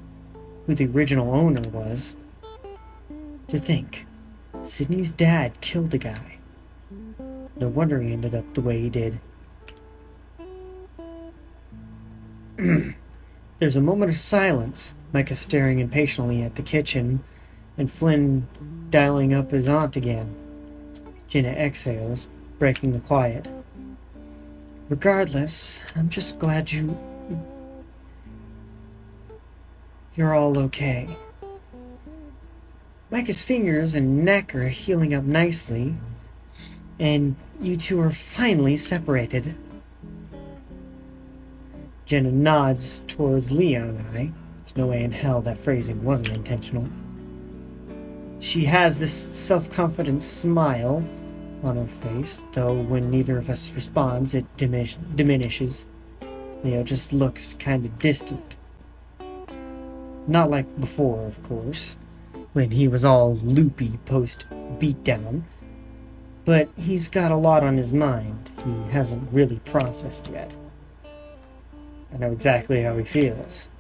who the original owner was. To think, Sydney's dad killed a guy. No wonder he ended up the way he did. There's a moment of silence, Micah staring impatiently at the kitchen, and Flynn dialing up his aunt again. Jenna exhales, breaking the quiet. Regardless, I'm just glad you're all okay. Micah's fingers and neck are healing up nicely, and you two are finally separated. Jenna nods towards Leo and I. There's no way in hell that phrasing wasn't intentional. She has this self-confident smile on her face, though when neither of us responds, it diminishes. Leo just looks kind of distant. Not like before, of course, when he was all loopy post-beatdown. But he's got a lot on his mind he hasn't really processed yet. I know exactly how he feels.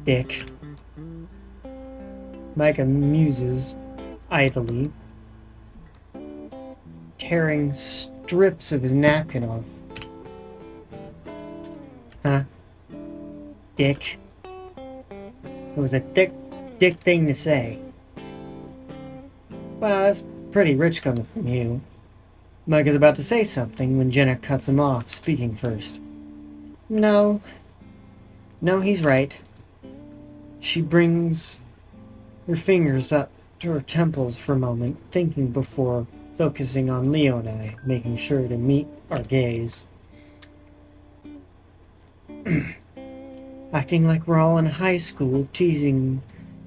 Dick. Micah muses idly, tearing strips of his napkin off. Huh? Dick. It was a dick thing to say. Well, that's pretty rich coming from you. Micah's about to say something when Jenna cuts him off, speaking first. No, he's right. She brings her fingers up to her temples for a moment, thinking before focusing on Leo and I, making sure to meet our gaze. Acting like we're all in high school, teasing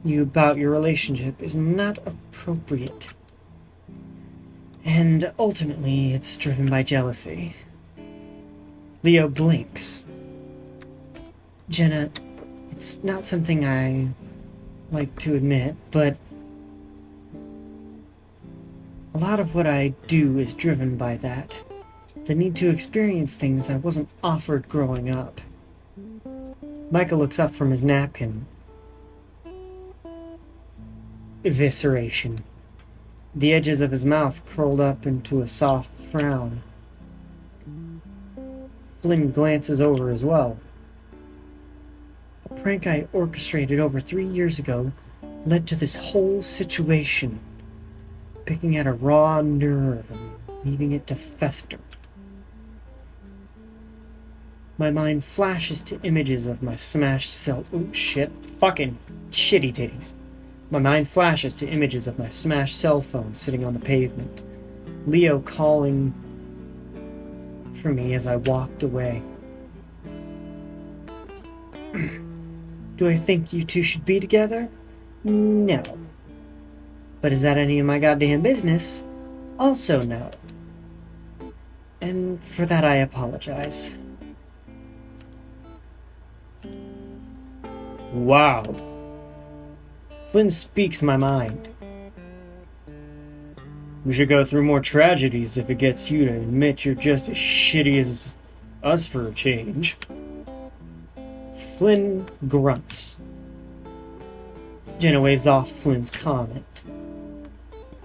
you about your relationship is not appropriate. And ultimately, it's driven by jealousy. Leo blinks. Jenna, it's not something I like to admit, but a lot of what I do is driven by that. The need to experience things I wasn't offered growing up. Micah looks up from his napkin. Evisceration. The edges of his mouth curled up into a soft frown. Flynn glances over as well. A prank I orchestrated over 3 years ago led to this whole situation. Picking at a raw nerve and leaving it to fester. My mind flashes to images of my smashed cell. Oh shit. Fucking shitty titties. My mind flashes to images of my smashed cell phone sitting on the pavement. Leo calling for me as I walked away. Do I think you two should be together? No. But is that any of my goddamn business? Also no. And for that I apologize. Wow. Flynn speaks my mind. We should go through more tragedies if it gets you to admit you're just as shitty as us for a change. Flynn grunts. Jenna waves off Flynn's comment.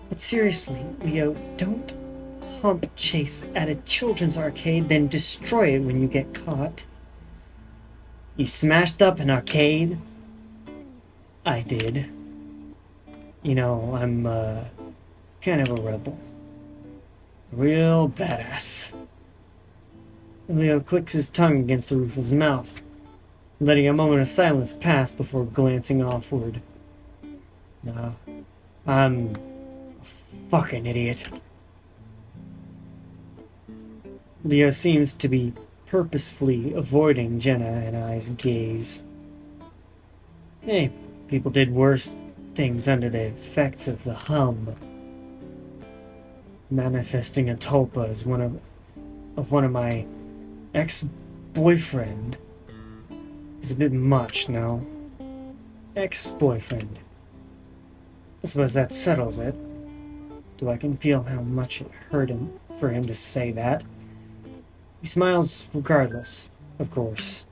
But seriously, Leo, don't pump chase at a children's arcade, then destroy it when you get caught. You smashed up an arcade? I did. You know, I'm, kind of a rebel. A real badass. Leo clicks his tongue against the roof of his mouth, letting a moment of silence pass before glancing offward. No, I'm a fucking idiot. Leo seems to be purposefully avoiding Jenna and I's gaze. Hey, people did worse things under the effects of the hum. Manifesting a tulpa as one of my ex-boyfriend is a bit much, no? Ex-boyfriend. I suppose that settles it. Though I can feel how much it hurt him for him to say that. He smiles regardless, of course.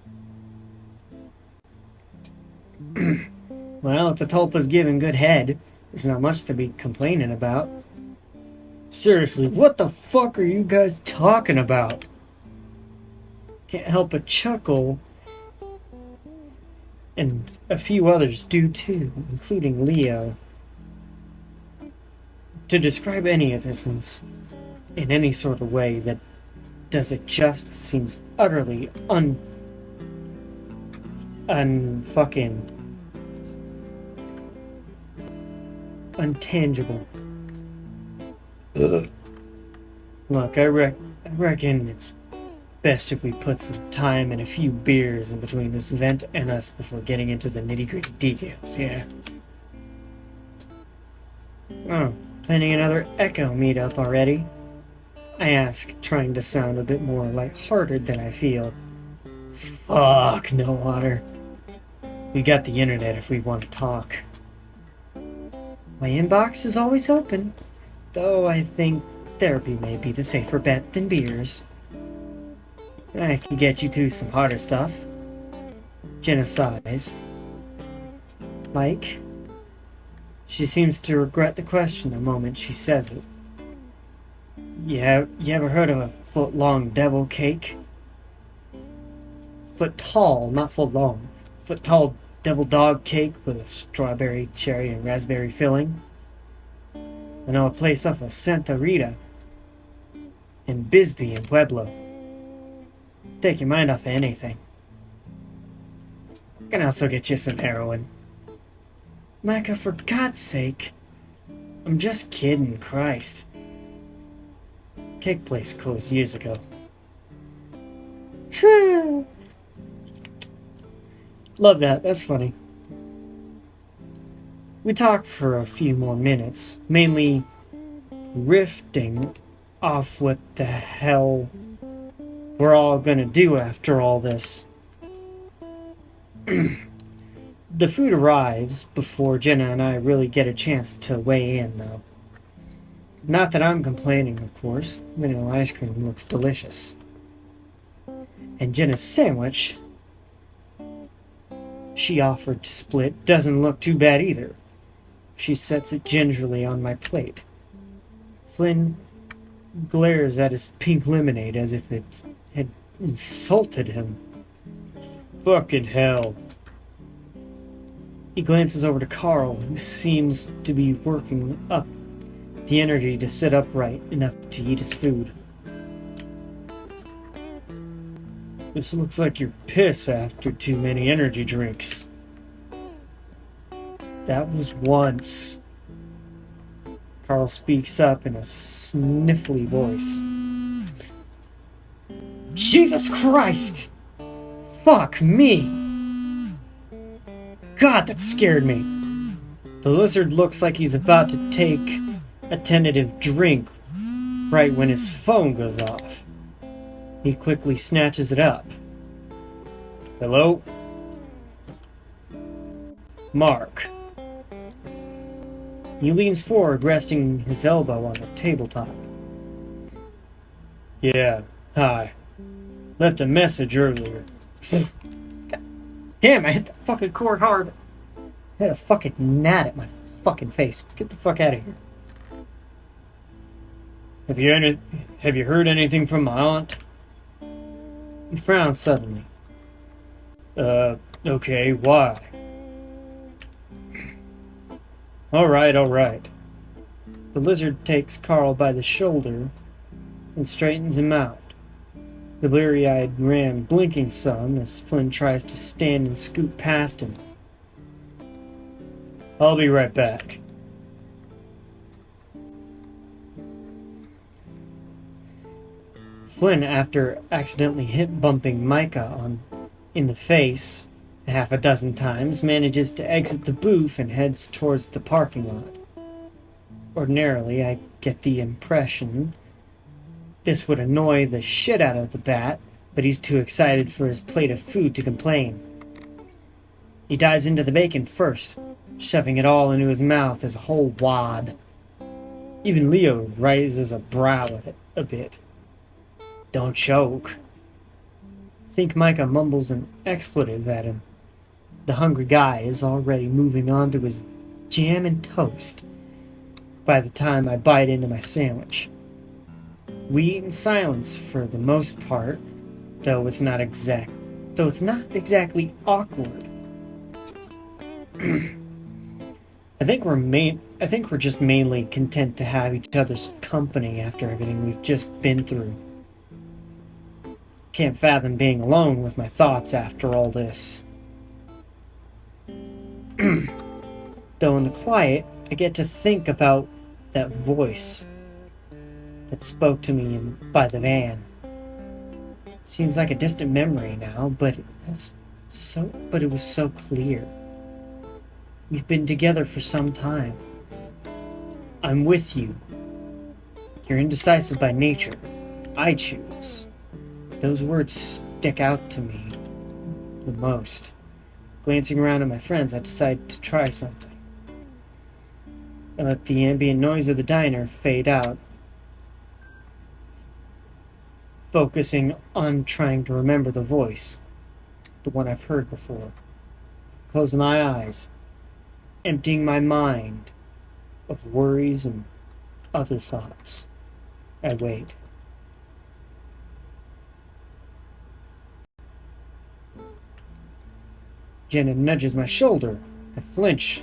Well, if the tulpa's giving good head, there's not much to be complaining about. Seriously, what the fuck are you guys talking about? Can't help but chuckle. And a few others do too, including Leo. To describe any of this in any sort of way that does it justice seems utterly unfucking untangible. Ugh. Look, I reckon it's best if we put some time and a few beers in between this event and us before getting into the nitty-gritty details, yeah? Oh, planning another Echo meetup already? I ask, trying to sound a bit more lighthearted than I feel. Fuck, no water. We got the internet if we want to talk. My inbox is always open, though I think therapy may be the safer bet than beers. I can get you to some harder stuff. Jenna sighs. Like? She seems to regret the question the moment she says it. You ever heard of a foot-long devil cake? Foot tall, not foot long. Foot tall devil dog cake with a strawberry, cherry, and raspberry filling. I know a place off of Santa Rita in Bisbee in Pueblo. Take your mind off of anything. I can also get you some heroin. Micah, for God's sake. I'm just kidding, Christ. Cake place closed years ago. Love that, that's funny. We talk for a few more minutes, mainly riffing off what the hell we're all gonna do after all this. The food arrives before Jenna and I really get a chance to weigh in, though. Not that I'm complaining, of course. Vanilla ice cream looks delicious. And Jenna's sandwich she offered to split doesn't look too bad either. She sets it gingerly on my plate. Flynn glares at his pink lemonade as if it had insulted him. Fucking hell. He glances over to Carl, who seems to be working up the energy to sit upright enough to eat his food. This looks like your piss after too many energy drinks. That was once. Carl speaks up in a sniffly voice. Jesus Christ! Fuck me! God, that scared me. The lizard looks like he's about to take a tentative drink right when his phone goes off. He quickly snatches it up. Hello? Mark. He leans forward, resting his elbow on the tabletop. Yeah, hi. Left a message earlier. God damn, I hit the fucking cord hard. I had a fucking gnat at my fucking face. Get the fuck out of here. Have you heard anything from my aunt? He frowned suddenly. Okay, why? All right. The lizard takes Carl by the shoulder and straightens him out. The bleary-eyed ram blinking some as Flynn tries to stand and scoot past him. I'll be right back. Flynn, after accidentally hip-bumping Micah in the face half a dozen times, manages to exit the booth and heads towards the parking lot. Ordinarily, I get the impression this would annoy the shit out of the bat, but he's too excited for his plate of food to complain. He dives into the bacon first, shoving it all into his mouth as a whole wad. Even Leo raises a brow at it a bit. Don't choke. I think Micah mumbles an expletive at him. The hungry guy is already moving on to his jam and toast by the time I bite into my sandwich. We eat in silence for the most part, though it's not exactly awkward. I think we're just mainly content to have each other's company after everything we've just been through. Can't fathom being alone with my thoughts after all this. Though in the quiet, I get to think about that voice that spoke to me by the van. Seems like a distant memory now, but it was so clear. We've been together for some time. I'm with you. You're indecisive by nature. I choose. Those words stick out to me the most. Glancing around at my friends, I decide to try something. I let the ambient noise of the diner fade out, focusing on trying to remember the voice, the one I've heard before. Close my eyes, emptying my mind of worries and other thoughts. I wait. Jenna nudges my shoulder. I flinch,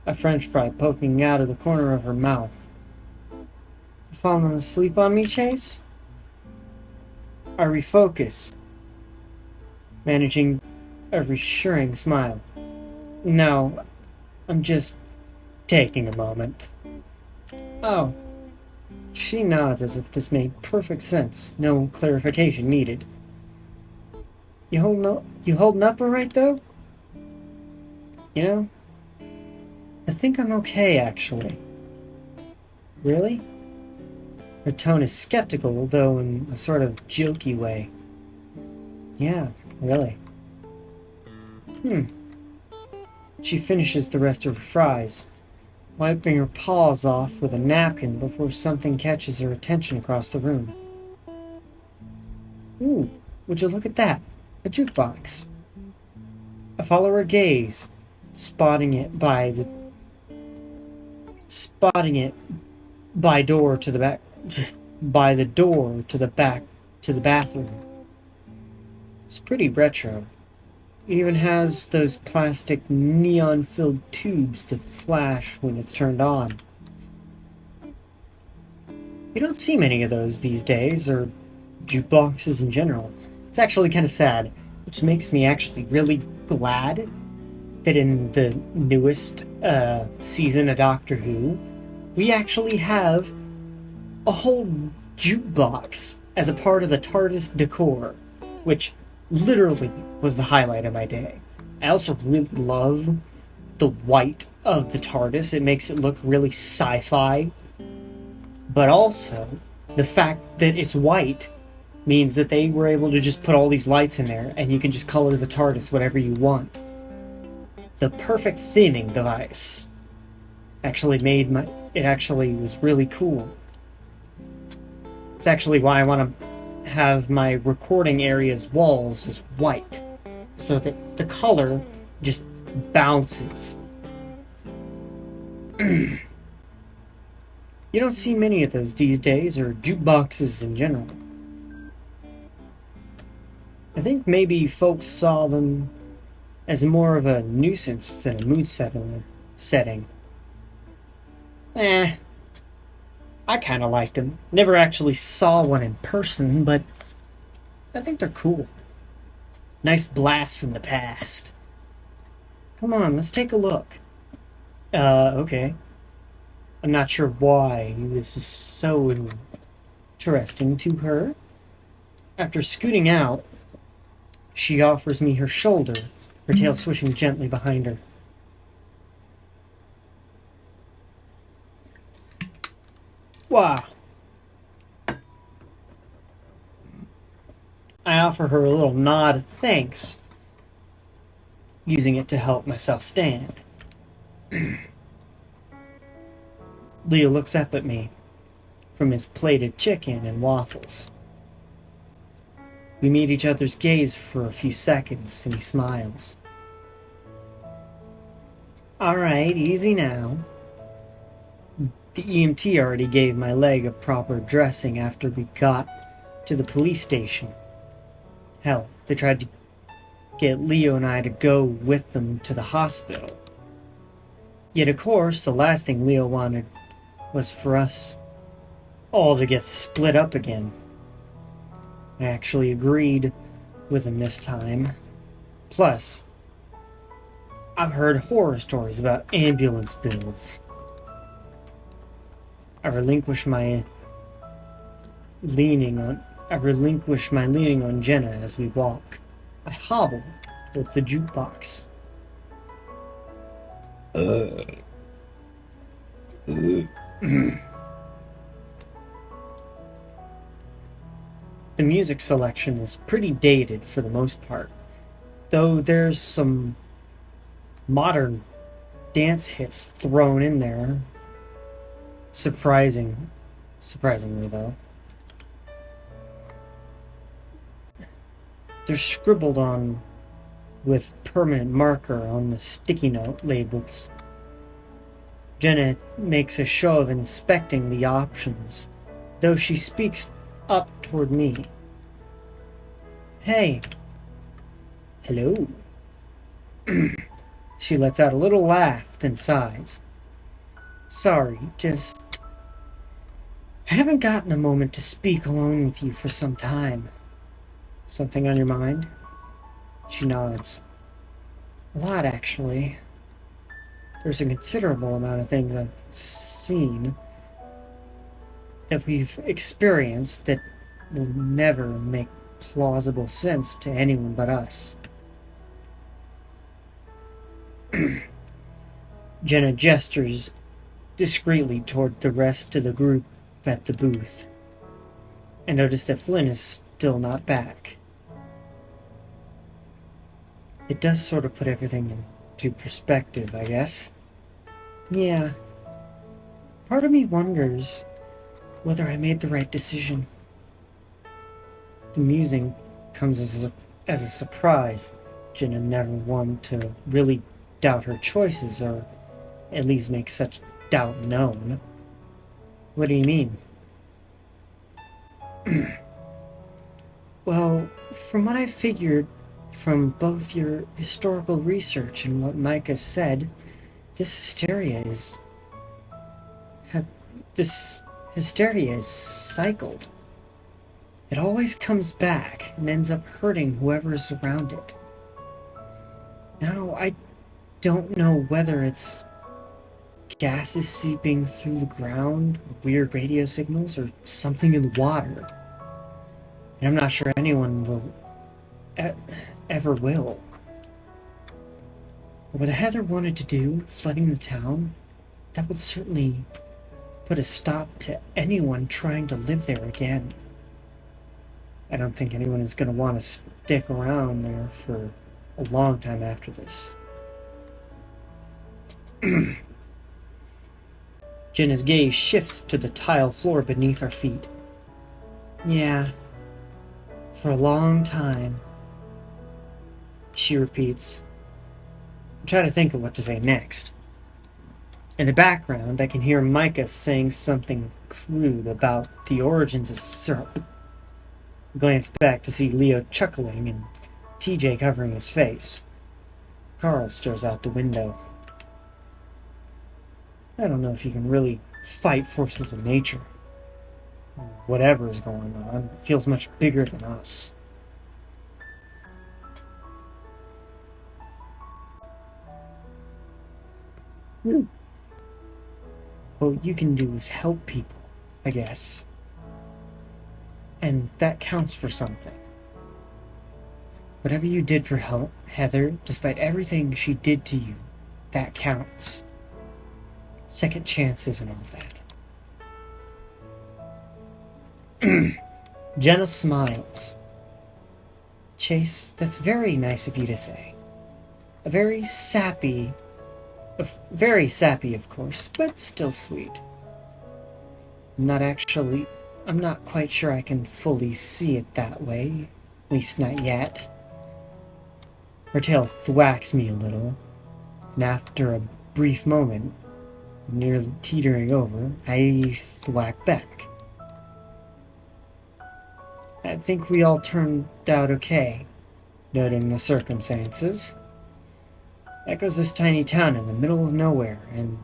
a French fry poking out of the corner of her mouth. You falling asleep on me, Chase? I refocus, managing a reassuring smile. No, I'm just taking a moment. Oh. She nods as if this made perfect sense, no clarification needed. You holding up all right, though? You know, I think I'm okay, actually. Really? Her tone is skeptical, though in a sort of jokey way. Yeah, really. She finishes the rest of her fries, wiping her paws off with a napkin before something catches her attention across the room. Ooh, would you look at that? A jukebox. I follow her gaze, spotting it by the door to the bathroom. It's pretty retro. It even has those plastic neon-filled tubes that flash when it's turned on. You don't see many of those these days, or jukeboxes in general. It's actually kind of sad, which makes me actually really glad that in the newest season of Doctor Who, we actually have a whole jukebox as a part of the TARDIS decor, which literally was the highlight of my day. I also really love the white of the TARDIS. It makes it look really sci-fi. But also, the fact that it's white means that they were able to just put all these lights in there and you can just color the TARDIS whatever you want. The perfect theming device actually was really cool. It's actually why I want to have my recording area's walls is white, so that the color just bounces. You don't see many of those these days, or jukeboxes in general. I think maybe folks saw them as more of a nuisance than a setting. I kinda liked them. Never actually saw one in person, but I think they're cool. Nice blast from the past. Come on, let's take a look. Okay. I'm not sure why this is so interesting to her. After scooting out, she offers me her shoulder, her tail swishing gently behind her. Wow. I offer her a little nod of thanks, using it to help myself stand. Leo looks up at me from his plated chicken and waffles. We meet each other's gaze for a few seconds, and he smiles. Alright, easy now. The EMT already gave my leg a proper dressing after we got to the police station. Hell, they tried to get Leo and I to go with them to the hospital. Yet, of course, the last thing Leo wanted was for us all to get split up again. I actually agreed with him this time. Plus, I've heard horror stories about ambulance bills. I relinquish my leaning on Jenna as we walk. I hobble towards the jukebox. The music selection is pretty dated for the most part, though there's some modern dance hits thrown in there. Surprisingly though. They're scribbled on with permanent marker on the sticky note labels. Jenna makes a show of inspecting the options, though she speaks up toward me. Hey. Hello. She lets out a little laugh, then sighs. Sorry, I haven't gotten a moment to speak alone with you for some time. Something on your mind? She nods. A lot, actually. There's a considerable amount of things I've seen that we've experienced that will never make plausible sense to anyone but us. Jenna gestures discreetly toward the rest of the group at the booth, and notice that Flynn is still not back. It does sort of put everything into perspective, I guess. Yeah. Part of me wonders whether I made the right decision. The musing comes as a surprise. Jenna never wanted to really doubt her choices, or at least make such doubt known. What do you mean? Well, from what I figured from both your historical research and what Micah said, this hysteria is cycled. It always comes back and ends up hurting whoever's around it. Now, I don't know whether it's gases seeping through the ground, weird radio signals, or something in the water. And I'm not sure anyone will ever will. What Heather wanted to do, flooding the town, that would certainly put a stop to anyone trying to live there again. I don't think anyone is going to want to stick around there for a long time after this. Jenna's gaze shifts to the tile floor beneath our feet. Yeah, for a long time, she repeats. I'm trying to think of what to say next. In the background, I can hear Micah saying something crude about the origins of syrup. I glance back to see Leo chuckling and TJ covering his face. Carl stares out the window. I don't know if you can really fight forces of nature. Whatever is going on, it feels much bigger than us. What you can do is help people, I guess. And that counts for something. Whatever you did for Heather, despite everything she did to you, that counts. Second chances and all that. Jenna smiles. Chase, that's very nice of you to say. Very sappy, of course, but still sweet. I'm not quite sure I can fully see it that way, at least not yet. Her tail thwacks me a little, and after a brief moment, nearly teetering over, I thwack back. I think we all turned out okay, noting the circumstances. Echo's this tiny town in the middle of nowhere, and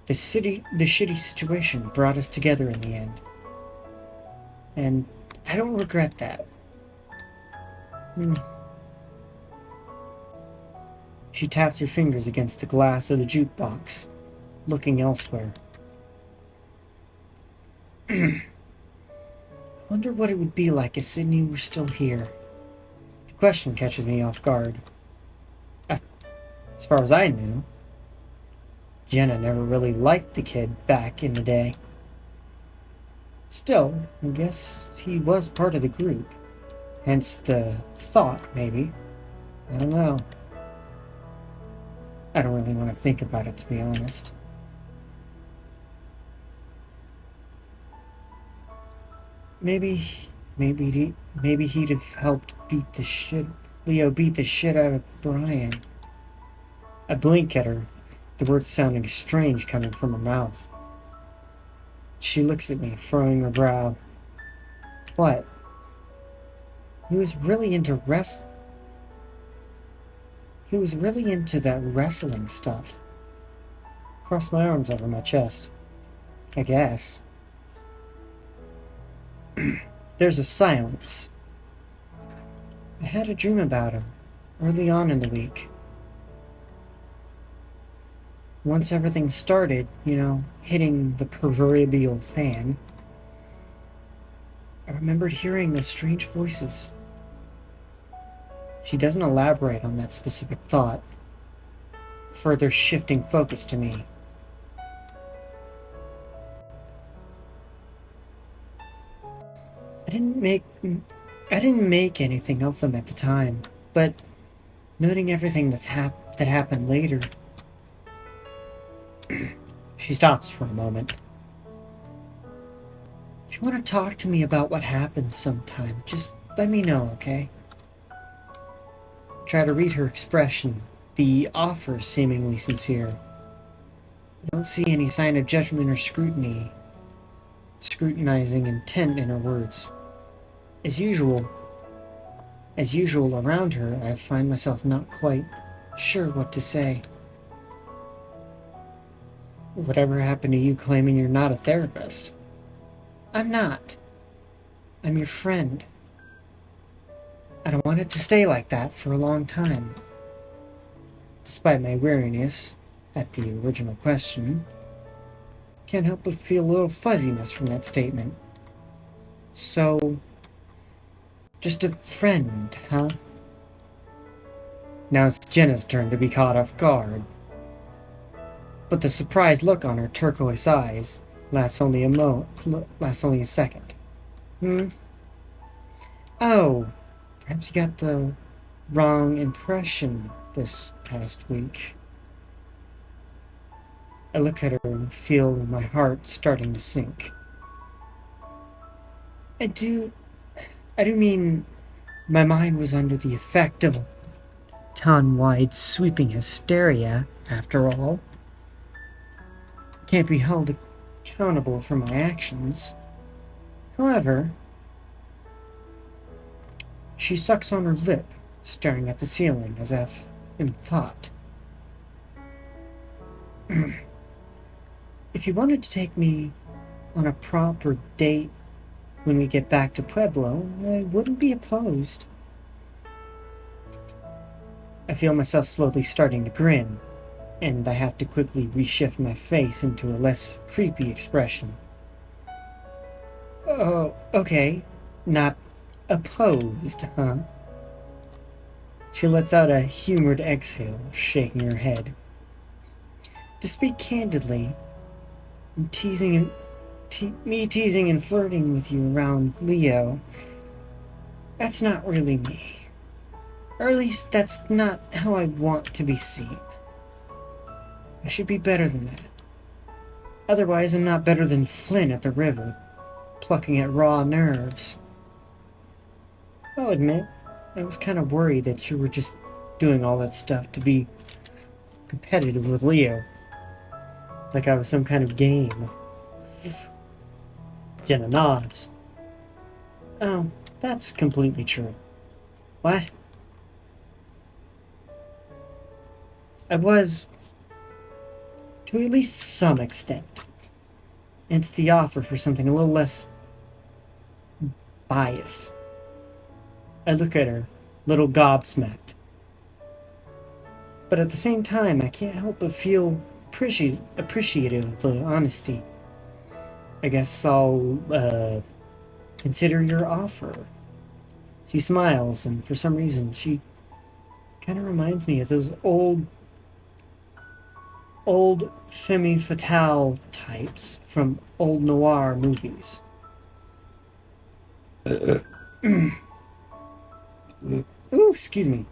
the shitty situation brought us together in the end. And I don't regret that. She taps her fingers against the glass of the jukebox, looking elsewhere. I wonder what it would be like if Sydney were still here. The question catches me off guard. As far as I knew, Jenna never really liked the kid back in the day. Still, I guess he was part of the group. Hence the thought, maybe. I don't know. I don't really want to think about it, to be honest. Maybe he'd have helped Leo beat the shit out of Brian. I blink at her, the words sounding strange coming from her mouth. She looks at me, furrowing her brow. What? He was really into that wrestling stuff. Cross my arms over my chest. I guess. There's a silence. I had a dream about him, early on in the week. Once everything started, hitting the proverbial fan, I remembered hearing those strange voices. She doesn't elaborate on that specific thought, further shifting focus to me. I didn't make anything of them at the time, but noting everything that happened later. She stops for a moment. If you want to talk to me about what happened sometime, just let me know, okay? Try to read her expression, the offer seemingly sincere. I don't see any sign of judgment or scrutinizing intent in her words. As usual around her, I find myself not quite sure what to say. Whatever happened to you claiming you're not a therapist? I'm not. I'm your friend. I don't want it to stay like that for a long time. Despite my weariness at the original question, can't help but feel a little fuzziness from that statement. So, just a friend, huh? Now it's Jenna's turn to be caught off guard. But the surprised look on her turquoise eyes lasts only a second. Oh, perhaps you got the wrong impression this past week. I look at her and feel my heart starting to sink. I do mean my mind was under the effect of town-wide sweeping hysteria, after all. can't be held accountable for my actions. However, she sucks on her lip, staring at the ceiling as if in thought. If you wanted to take me on a proper date when we get back to Pueblo, I wouldn't be opposed. I feel myself slowly starting to grin, and I have to quickly reshift my face into a less creepy expression. Oh, okay. Not opposed, huh? She lets out a humored exhale, shaking her head. To speak candidly, teasing and flirting with you around Leo, that's not really me. Or at least that's not how I want to be seen. I should be better than that. Otherwise, I'm not better than Flynn at the river, plucking at raw nerves. I'll admit, I was kind of worried that you were just doing all that stuff to be competitive with Leo. Like I was some kind of game. Jenna nods. Oh, that's completely true. What? I was, to at least some extent. It's the offer for something a little less bias. I look at her, little gobsmacked. But at the same time, I can't help but feel appreciative of the honesty. I guess I'll consider your offer. She smiles, and for some reason, she kind of reminds me of those old femme fatale types from old noir movies. Ooh, excuse me.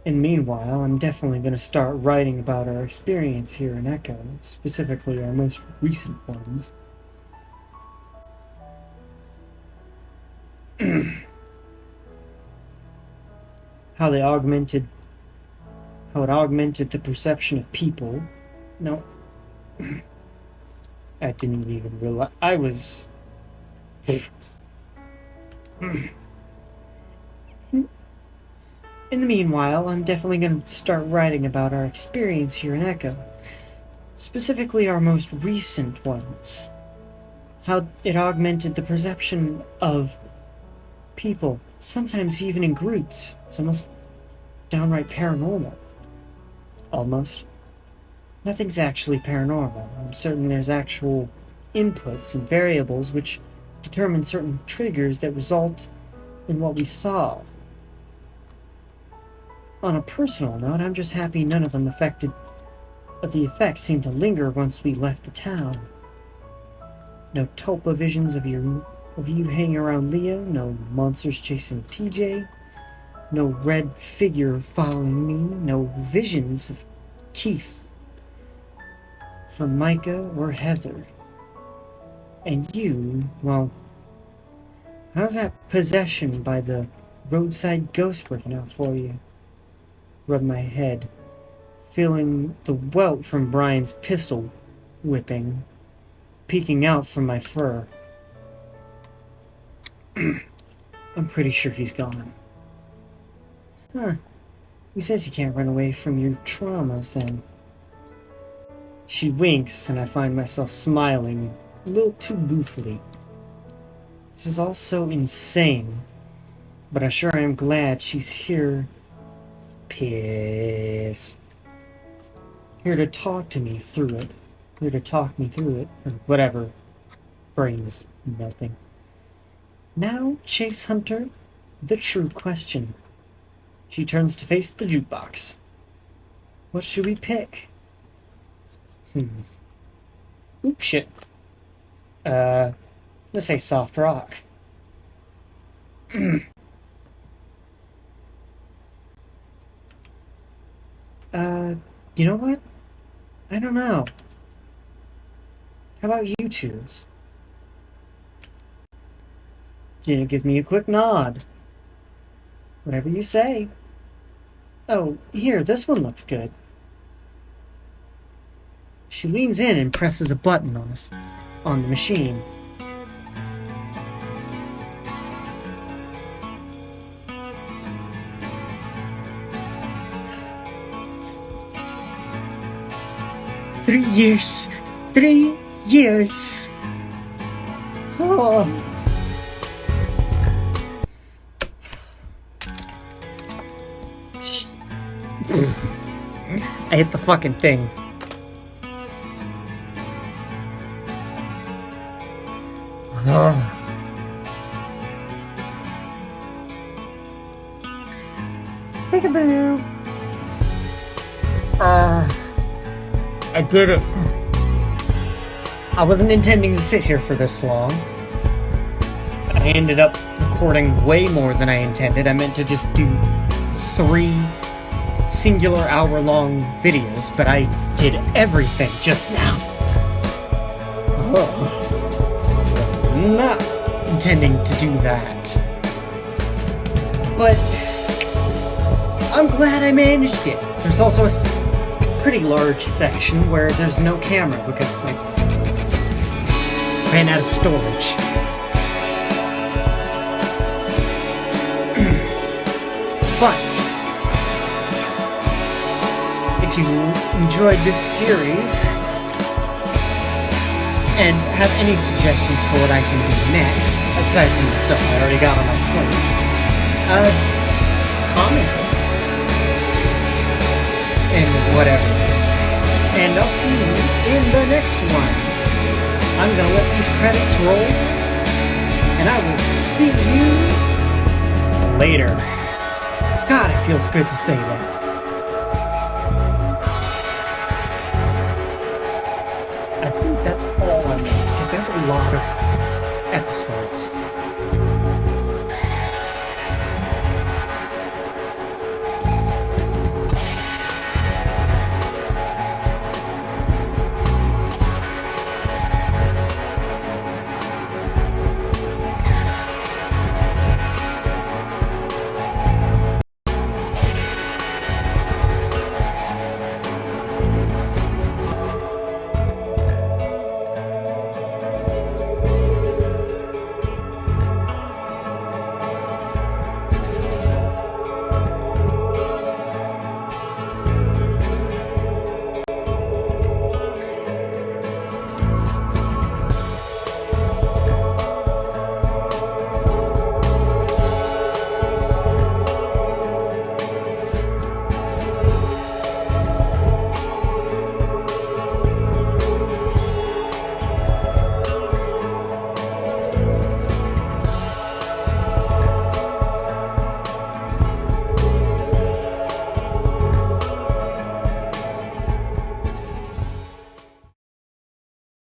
And meanwhile, I'm definitely going to start writing about our experience here in Echo, specifically our most recent ones. How it augmented the perception of people. No. I didn't even realize I was... In the meanwhile, I'm definitely going to start writing about our experience here in Echo. Specifically our most recent ones. How it augmented the perception of people, sometimes even in groups. It's almost downright paranormal. Almost. Nothing's actually paranormal. I'm certain there's actual inputs and variables which determine certain triggers that result in what we saw. On a personal note, I'm just happy none of them the effects seemed to linger once we left the town. No tulpa visions of you hanging around Leo, no monsters chasing TJ, no red figure following me, no visions of Keith from Micah or Heather. And you, well, how's that possession by the roadside ghost working out for you? Rub my head, feeling the welt from Brian's pistol whipping, peeking out from my fur. I'm pretty sure he's gone. Huh. Who says you can't run away from your traumas, then? She winks, and I find myself smiling a little too goofily. This is all so insane, but I sure am glad she's here. Piss. Here to talk to me through it. Here to talk me through it. Or whatever. Brain is melting. Now, Chase Hunter, the true question. She turns to face the jukebox. What should we pick? Oops, shit. Let's say soft rock. You know what? I don't know. How about you choose? Gina gives me a quick nod. Whatever you say. Oh, here, this one looks good. She leans in and presses a button on the machine. "3 years. 3 years. Oh. I hit the fucking thing. Peekaboo. I did it. I wasn't intending to sit here for this long. I ended up recording way more than I intended. I meant to just do 3 singular hour-long videos, but I did everything just now. Not intending to do that. But I'm glad I managed it. There's also a pretty large section where there's no camera because I ran out of storage. But if you enjoyed this series and have any suggestions for what I can do next, aside from the stuff I already got on my plate, comment it. And whatever. And I'll see you in the next one. I'm gonna let these credits roll, and I will see you later. God, it feels good to say that. I think that's all I made, because that's a lot of episodes.